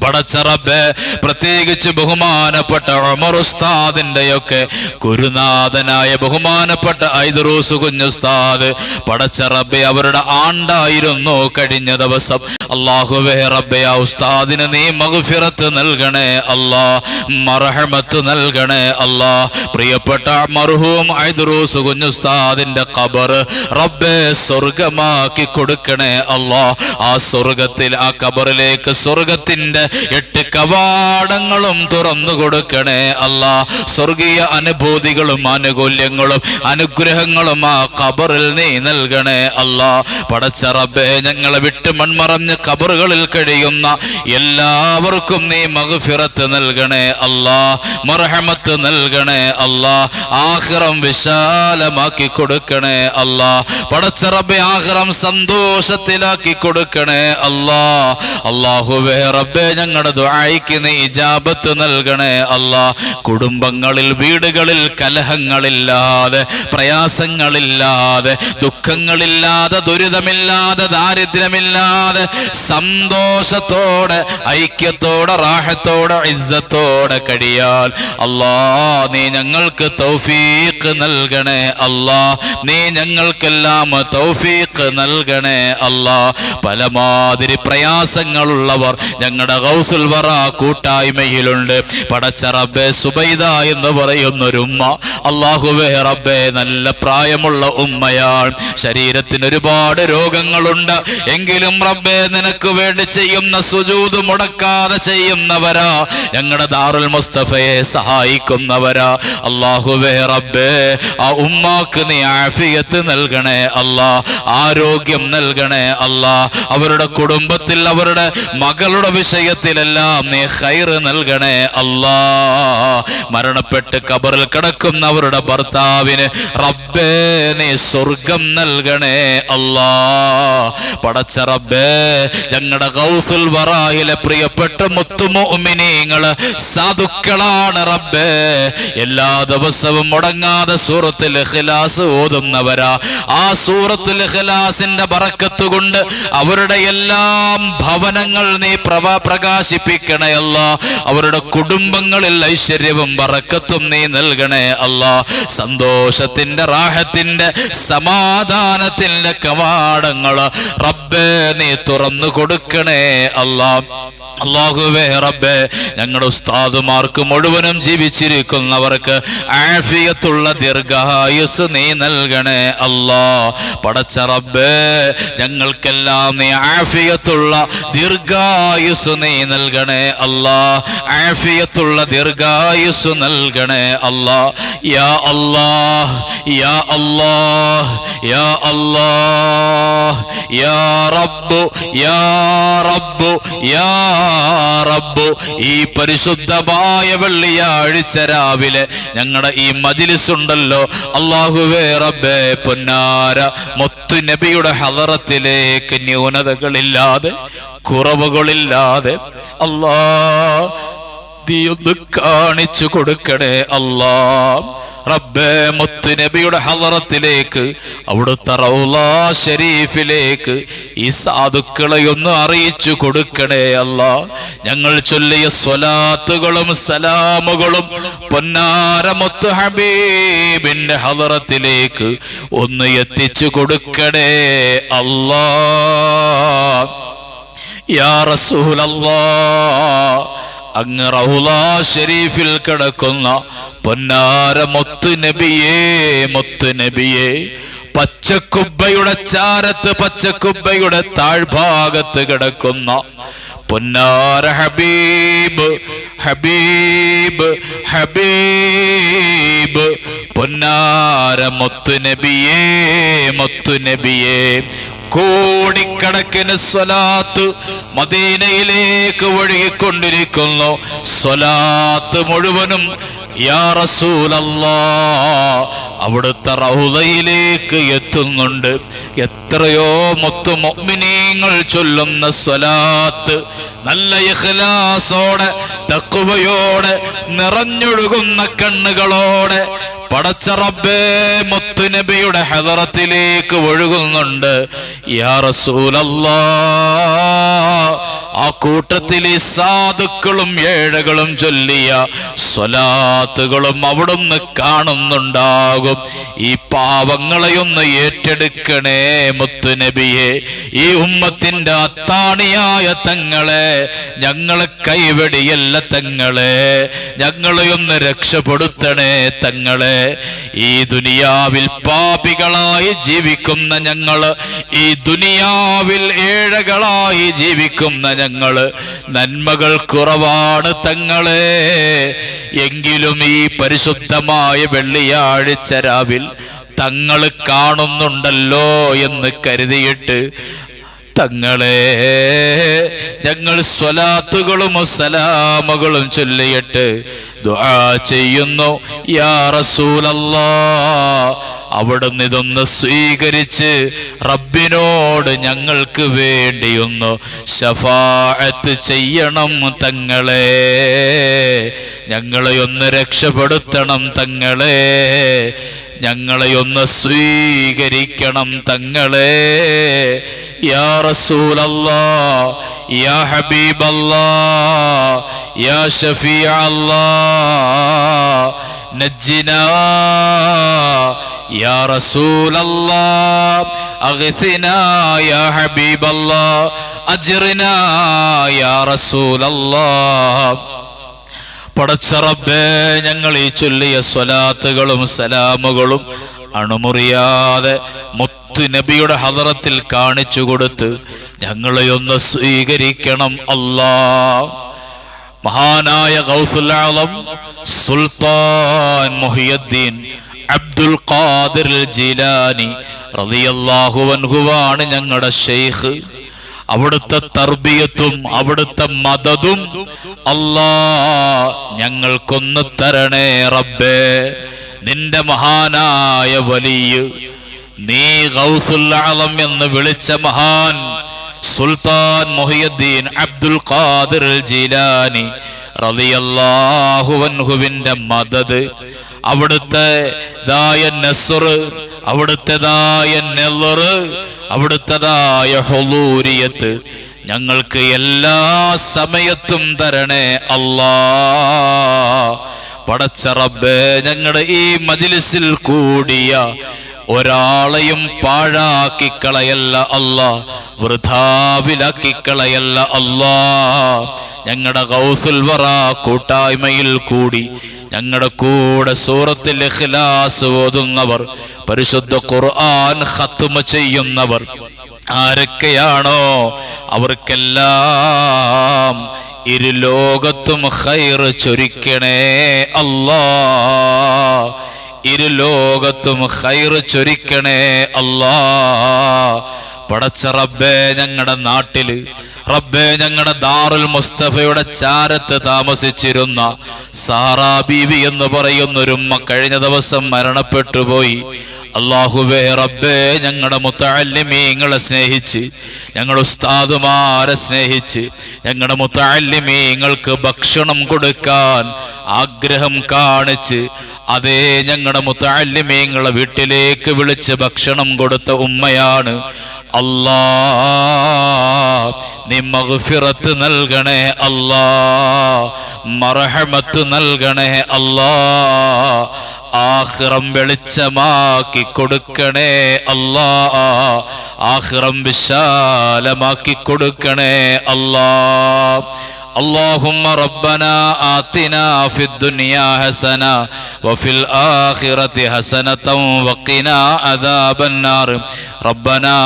പടച്ച റബ്ബേ, പ്രത്യേകിച്ച് ബഹുമാനപ്പെട്ട ഉമർ ഉസ്താദിന്റെയൊക്കെ ഗുരുനാഥനായ ബഹുമാനപ്പെട്ട ഐദറൂസ് കുഞ്ഞുസ്താദ്, പടച്ച റബ്ബേ, അവരുടെ ആണ്ടായിരുന്നു കഴിഞ്ഞ ദിവസം. അല്ലാഹുവേ റബ്ബേ, ആ ഉസ്താദിന് നീ മഗ്ഫിറത്ത് നൽകണേ അല്ലാ, മർഹമത്ത് നൽകണേ അല്ലാ. പ്രിയപ്പെട്ട മർഹൂം ഐദറൂസ് കുഞ്ഞുസ്താദിന്റെ ഖബർ റബ്ബേ സ്വർഗമാക്കി കൊടുക്കണേ അല്ലാ. ആ സ്വർഗത്തിൽ, ആ ഖബറിലേക്ക് സ്വർഗത്തിന്റെ 8 കവാടങ്ങളും തുറന്നു കൊടുക്കണേ അല്ലാ. സ്വർഗീയ അനുഭൂതികളും ആനുകൂല്യങ്ങളും അനുഗ്രഹങ്ങളും ആ ഖബറിൽ നീ നൽകണേ അല്ലാ. പടച്ച റബ്ബേ, ഞങ്ങളെ വിട്ട് മൺമറഞ്ഞ് ഖബറുകളിൽ കഴിയുന്ന എല്ലാവർക്കും നീ മഗ്ഫിറത്ത് നൽകണേ അല്ലാ, മർഹമത്ത് നൽകണേ അല്ലാ. ആഖിറം വിശാലമാക്കി കൊടുക്കണേ അല്ലാ. പടച്ച റബ്ബേ, ആഖിറം സന്തോഷത്തിലാക്കി കൊടുക്കണേ അല്ലാ. അല്ലാഹുവേ റബ്ബേ, ഞങ്ങളുടെ ദുആയ്ക്ക് നീ ഇജാബത്ത് നൽകണേ അല്ലാ. കുടുംബങ്ങളിൽ, വീടുകളിൽ കലഹങ്ങളില്ലാതെ, പ്രയാസങ്ങളില്ലാതെ, ദുഃഖങ്ങളില്ലാതെ, ദുരിതമില്ലാതെ, ദാരിദ്ര്യമില്ലാതെ സന്തോഷത്തോടെ, ഐക്യത്തോടെ, റാഹത്തോടെ, ഇസ്സത്തോടെ കഴിയാൻ അല്ലാ നീ ഞങ്ങൾക്ക് തൗഫീഖ് നൽകണേ അല്ലാ. നീ ഞങ്ങൾക്കെല്ലാം തൗഫീഖ് നൽകണേ അല്ലാ. പലമാതിരി പ്രയാസങ്ങളുള്ളവർ ഞങ്ങളുടെ ഗൗസുൽ വറ കൂട്ടായ്മയിലുണ്ട്. പടച്ച റബ്ബേ, സുബൈദ എന്ന് പറയുന്നൊരു ഉമ്മ, അല്ലാഹുവേ റബ്ബേ, നല്ല പ്രായമുള്ള ഉമ്മയാണ്. ശരീരത്തിന് ഒരുപാട് രോഗങ്ങളുണ്ട്. എങ്കിലും റബ്ബേ, നിനക്ക് വേണ്ടി ചെയ്യുന്ന സുജൂദ് മുടക്കാതെ ചെയ്യുന്നവരാ, ഞങ്ങളുടെ ദാറുൽ മുസ്തഫയെ സഹായിക്കുന്നവരാ. അല്ലാഹുവേ റബ്ബേ, ആ ഉമ്മാക്ക് നീ ആഫിയത്ത് നൽകണേ അല്ലാ, ആരോഗ്യം നൽകണേ അല്ലാ. അവരുടെ കുടുംബത്തിൽ, അവരുടെ മകളുടെ വിഷയത്തിലെല്ലാം നീ ഖൈർ നൽകണേ അല്ലാ. മരണപ്പെട്ട് ഖബറിൽ കിടക്കുന്നവരുടെ ഭർത്താവിന് റബ്ബേ നീ സ്വർഗം നൽകണേ അല്ലാ. പടച്ച റബ്ബേ, ഞങ്ങളുടെ ഗൗസുൽ വറായിലെ പ്രിയപ്പെട്ട മുത്തുമുഅ്മിനീങ്ങള് സാധുക്കളാണ് റബ്ബേ. എല്ലാ ദിവസവും മുടങ്ങാതെ സൂറത്തുൽ ഇഖ്ലാസ് ഓതുന്നവരാ. ആ സൂറത്തുൽ ഇഖ്ലാസിന്റെ ബറക്കത്ത് കൊണ്ട് അവരുടെ എല്ലാം ഭവനങ്ങൾ നീ പ്രകാശിപ്പിക്കണേ അല്ലാ. അവരുടെ കുടുംബങ്ങളിൽ ഐശ്വര്യവും ബറക്കത്തും നീ നൽകണേ അല്ലാ. സന്തോഷത്തിന്റെ, റാഹത്തിന്റെ, സമാധാനത്തിന്റെ കവാടങ്ങൾ റബ്ബേ നീ തുറന്നു കൊടുക്കണേ അല്ലാ. അല്ലാഹുവേ റബ്ബേ, ഞങ്ങളുടെ ഉസ്താദുമാർക്ക് മുഴുവനും ജീവിച്ചിരിക്കുന്നവർക്ക് ആഫിയത്തുള്ള ദീർഘായുസ് നീ നൽകണേ അല്ലാ. പടച്ച റബ്ബേ, ഞങ്ങൾക്കെല്ലാം നീ ആഫിയത്തുള്ള ദീർഘായുസ് നീ നൽകണേ അല്ലാ. ആഫിയത്തുള്ള ദീർഘായുസ് നൽകണേ അല്ലാ. യാ അല്ലാഹ്, യാ അല്ലാഹ്, യാ അല്ലാഹ്, യാ റബ്ബു, യാ റബ്ബു, യാ റബ്ബു. ഈ പരിശുദ്ധമായ വെള്ളിയാഴ്ച രാവിലെ ഞങ്ങളുടെ ഈ മജ്‌ലിസ് ഉണ്ടല്ലോ അല്ലാഹുവേ റബ്ബേ, പൊന്നാര മുത്തു നബിയുടെ ഹളറത്തിലേക്ക് ന്യൂനതകളില്ലാതെ, കുറവുകളില്ലാതെ അല്ലാഹ് നീ ഒന്ന് കാണിച്ചു കൊടുക്കണേ അല്ലാഹ്. റബ്ബേ, മുത്തു നബിയുടെ ഹളറത്തിലേക്ക്, അവിടുത്തെ റൗളാ ശരീഫിലേക്ക് ഈ സാധുക്കളെ ഒന്ന് അറിയിച്ചു കൊടുക്കണേ അല്ലാ. ഞങ്ങൾ ചൊല്ലിയ സ്വലാത്തുകളും സലാമുകളും പൊന്നാര മുത്തു ഹബീബിന്റെ ഹളറത്തിലേക്ക് ഒന്ന് എത്തിച്ചു കൊടുക്കണേ അല്ലാ. യാ റസൂലല്ലാഹ്, അങ്ങ് റൗളാ ശരീഫിൽ കിടക്കുന്ന പൊന്നാര മുത്തു നബിയേ, മുത്തു നബിയേ, പച്ചക്കുബ്ബയുടെ ചാരത്ത്, പച്ചക്കുബ്ബയുടെ താഴ്ഭാഗത്ത് കിടക്കുന്ന പൊന്നാര ഹബീബ്, ഹബീബ്, ഹബീബ്, പൊന്നാര മുത്തു നബിയേ, മുത്തു നബിയേ. കോടിക്കണക്കിന് സ്വലാത്ത് മദീനയിലേക്ക് ഒഴുകിക്കൊണ്ടിരിക്കുന്നു. സ്വലാത്ത് മുഴുവനും യാ റസൂലല്ലാഹ് അവിടുത്തെ റൗളയിലേക്ക് എത്തുന്നുണ്ട്. എത്രയോ മുത്തു മുഅ്മിനീങ്ങൾ ചൊല്ലുന്ന സ്വലാത്ത് നല്ല ഇഖ്ലാസോടെ, തഖ്വയോടെ, നിറഞ്ഞൊഴുകുന്ന കണ്ണുകളോടെ പടച്ച റബ്ബേ മുത്തു നബിയുടെ ഹളറത്തിലേക്ക് ഒഴുകുന്നുണ്ട്. യാ റസൂലല്ലാഹ്, ആ കൂട്ടത്തിൽ ഈ സാധുക്കളും ഏഴകളും ചൊല്ലിയ സ്വലാത്തുകളും അവിടുന്ന് കാണുന്നുണ്ടാകും. ഈ പാവങ്ങളെയൊന്ന് ഏറ്റെടുക്കണേ മുത്തു നബിയെ. ഈ ഉമ്മത്തിന്റെ അത്താണിയായ തങ്ങളെ, ഞങ്ങളെ കൈവെടിയല്ല തങ്ങളെ, ഞങ്ങളെയൊന്ന് രക്ഷപ്പെടുത്തണേ തങ്ങളെ. ഈ ദുനിയാവിൽ പാപികളായി ജീവിക്കുന്ന ഞങ്ങള്, ഈ ദുനിയാവിൽ ഏഴകളായി ജീവിക്കുന്ന ഞങ്ങള്, നന്മകൾ കുറവാണ് തങ്ങളെ. എങ്കിലും ഈ പരിശുദ്ധമായ വെള്ളിയാഴ്ച രാവിൽ തങ്ങള് കാണുന്നുണ്ടല്ലോ എന്ന് കരുതിയിട്ട് തങ്ങളെ ഞങ്ങൾ സ്വലാത്തുകളും സലാമുകളും ചൊല്ലിയിട്ട് ദുആ ചെയ്യുന്നു. യാ റസൂലല്ലാഹ്, അവിടുന്ന് ഇതൊന്ന് സ്വീകരിച്ച് റബ്ബിനോട് ഞങ്ങൾക്ക് വേണ്ടിയൊന്ന് ശഫാഅത്ത് ചെയ്യണം തങ്ങളെ. ഞങ്ങളെ ഒന്ന് രക്ഷപ്പെടുത്തണം തങ്ങളെ. ഞങ്ങളെ ഒന്ന് സ്വീകരിക്കണം തങ്ങളെ. യാ റസൂലല്ലാഹ്, യാ ഹബീബല്ലാഹ്, യാ ഷഫീഅല്ലാഹ്, നജ്ജിനാ യാ റസൂലല്ലാഹ്, അഗ്സിനാ യാ ഹബീബല്ലാഹ്, അജ്റിനാ യാ റസൂലല്ലാഹ്. പടച്ച റബ്ബേ, ഞങ്ങൾ ഈ ചൊല്ലിയ സ്വലാത്തുകളും സലാമുകളും അണുമുറിയാതെ മുത്തു നബിയുടെ ഹളറത്തിൽ കാണിച്ചു കൊടുത്ത് ഞങ്ങളെ ഒന്ന് സ്വീകരിക്കണം അല്ലാഹ്. മഹാനായ ഗൗസുൽ ആലം സുൽത്താൻ മുഹിയുദ്ദീൻ അബ്ദുൽ ഖാദിർ ജീലാനി റളിയല്ലാഹു അൻഹുവാണ് ഞങ്ങളുടെ ശൈഖ്. അവിടുത്തെ തർബിയത്തും അവിടുത്തെ മദതും അല്ലാഹ് ഞങ്ങൾക്കൊന്ന് തരണേ റബ്ബേ. നിന്റെ മഹാനായ വലിയ, നീ ഗൗസുൽ ആലം എന്ന് വിളിച്ച മഹാൻ സുൽത്താൻ മുഹിയുദ്ദീൻ അബ്ദുൽ ഖാദിർ ജീലാനി റളിയല്ലാഹു അൻഹുവിന്റെ മദദ്, അവിടുത്തേതായ നസ്ർ, അവിടുത്തേതായ നെളർ, അവിടുത്തേതായ ഹുളൂരിയത്ത് ഞങ്ങൾക്ക് എല്ലാ സമയത്തും തരണേ അല്ലാ. പടച്ച റബ്ബേ, ഞങ്ങളുടെ ഈ മജ്ലിസിൽ കൂടിയ ഒരാളെയും പാഴാക്കി കളയല്ല അല്ലാ, വൃഥാവിലാക്കി കളയല്ല അല്ലാ. ഞങ്ങളുടെ ഗൗസുൽ വറ കൂട്ടായ്മയിൽ കൂടി ഞങ്ങളുടെ കൂടെ സൂറത്തുൽ ഇഖ്ലാസ് ഓതുന്നവർ, പരിശുദ്ധ ഖുർആൻ ഖത്മ ചെയ്യുന്നവർ ആരൊക്കെയാണോ അവർക്കെല്ലാം ഇരുലോകത്തും ഖൈർ ചൊരിക്കണേ അല്ലാ. ഇരുലോകത്തും ഖൈർ ചൊരിക്കണേ അല്ലാ. പടച്ച റബ്ബേ, ഞങ്ങളുടെ നാട്ടില് റബ്ബേ, ഞങ്ങളുടെ ദാറുൽ മുസ്തഫയുടെ ചാരത്ത് താമസിച്ചിരുന്ന സാറാ ബീവി എന്ന് പറയുന്നൊരുമ്മ കഴിഞ്ഞ ദിവസം മരണപ്പെട്ടു പോയി. അല്ലാഹുവേ റബ്ബേ, ഞങ്ങളുടെ മുത്തഅല്ലിമീങ്ങളെ സ്നേഹിച്ച്, ഞങ്ങളുടെ ഉസ്താദുമാരെ സ്നേഹിച്ച്, ഞങ്ങളുടെ മുത്തഅല്ലിമീങ്ങൾക്ക് ഭക്ഷണം കൊടുക്കാൻ ആഗ്രഹം കാണിച്ച്, അതേ ഞങ്ങളുടെ മുത്തഅല്ലിമീങ്ങളെ വീട്ടിലേക്ക് വിളിച്ച് ഭക്ഷണം കൊടുത്ത ഉമ്മയാണ്. അല്ലാ, നീ മഗ്ഫിറത്ത് നൽകണേ അല്ലാ, മർഹമത്ത് നൽകണേ അല്ലാ, ആഖിറം വെളിച്ചമാക്കി കൊടുക്കണേ അല്ലാ, ആഖിറം വിശാലമാക്കി കൊടുക്കണേ അല്ലാ. اللهم ربنا آتنا في الدنيا حسنة وفي الآخرة حسنة وقنا عذاب النار. ربنا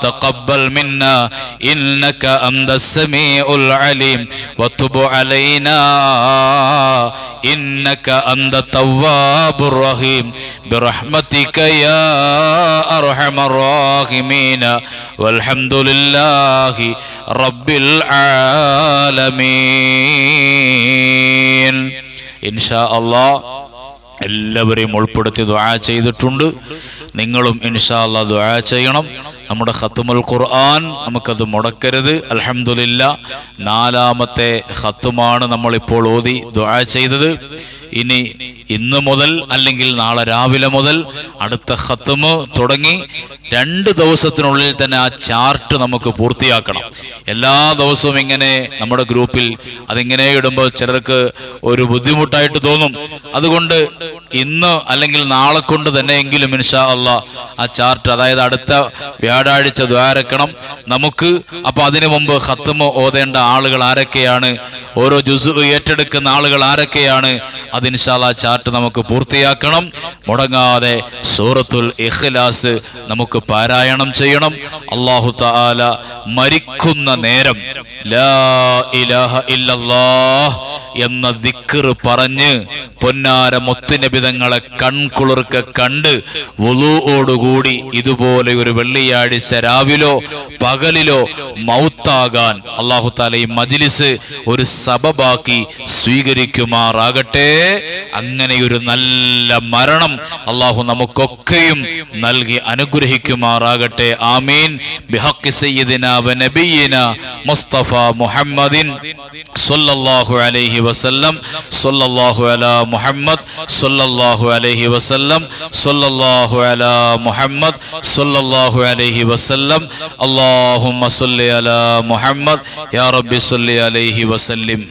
تقبل منا إنك أنت السميع العليم وتب علينا إنك أنت التواب الرحيم برحمتك يا أرحم الراحمين والحمد لله رب العالمين. إن شاء الله എല്ലാവരെയും ഉൾപ്പെടുത്തി ദുആ ചെയ്തിട്ടുണ്ട്. നിങ്ങളും ഇൻഷാ അല്ലാഹ് ദുആ ചെയ്യണം. നമ്മുടെ ഖത്മുൽ ഖുർആൻ നമുക്കത് മുടക്കരുത്. അൽഹംദുലില്ലാഹ് 4ാമത്തെ ഖത്മാണ് നമ്മളിപ്പോൾ ഓതി ദുആ ചെയ്തത്. ഇനി ഇന്ന് മുതൽ അല്ലെങ്കിൽ നാളെ രാവിലെ മുതൽ അടുത്ത ഖത്മ് തുടങ്ങി 2 ദിവസത്തിനുള്ളിൽ തന്നെ ആ ചാർട്ട് നമുക്ക് പൂർത്തിയാക്കണം. എല്ലാ ദിവസവും ഇങ്ങനെ നമ്മുടെ ഗ്രൂപ്പിൽ അതിങ്ങനെ ഇടുമ്പോൾ ചിലർക്ക് ഒരു ബുദ്ധിമുട്ടായിട്ട് തോന്നും. അതുകൊണ്ട് ഇന്ന് അല്ലെങ്കിൽ നാളെ കൊണ്ട് തന്നെയെങ്കിലും ഇൻഷാ അല്ലാഹ് ആ ചാർട്ട്, അതായത് അടുത്ത വ്യാഴാഴ്ച ദ്വാരക്കണം നമുക്ക്. അപ്പൊ അതിനു മുമ്പ് ഖത്മ് ഓതേണ്ട ആളുകൾ ആരൊക്കെയാണ്, ഓരോ ജുസ് ഏറ്റെടുക്കുന്ന ആളുകൾ ആരൊക്കെയാണ്, അത് ഇൻഷാ അല്ലാഹ് ചാർട്ട് നമുക്ക് പൂർത്തിയാക്കണം. മുടങ്ങാതെ സൂറത്തുൽ ഇഖ്ലാസ് നമുക്ക് പാരായണം ചെയ്യണം. അല്ലാഹു തആല മരിക്കുന്ന നേരം ലാ ഇലാഹ ഇല്ലല്ലാഹ് എന്ന ദിക്ർ പറഞ്ഞ് പൊന്നാര മുത്തുനബി തങ്ങളെ കൺകുളിർക്കെ കണ്ട് വുളൂഓടുകൂടി ഇതുപോലെ ഒരു വെള്ളിയാഴ്ച രാവിലോ പകലിലോ മൗത്താകാൻ അല്ലാഹു തആല ഈ മജ്ലിസ് ഒരു സബബാക്കി സ്വീകരിക്കുമാറാകട്ടെ. അങ്ങനെയൊരു നല്ല മരണം അല്ലാഹു നമുക്കൊക്കെയും നൽകി അനുഗ്രഹിക്കുമാറാകട്ടെ. ആമീൻ. ബിഹഖി സയ്യിദിനാ വ നബിയിനാ മുസ്തഫ മുഹമ്മദിൻ സല്ലല്ലാഹു അലൈഹി വസല്ലം, സല്ലല്ലാഹു അലാ മുഹമ്മദ്, സല്ലല്ലാഹു അലൈഹി വസല്ലം, സല്ലല്ലാഹു അലാ മുഹമ്മദ്, സല്ലല്ലാഹു അലൈഹി വസല്ലം. അല്ലാഹുമ്മ സല്ലി അലാ മുഹമ്മദ് യാ റബ്ബി സല്ലി അലൈഹി വസല്ലിം.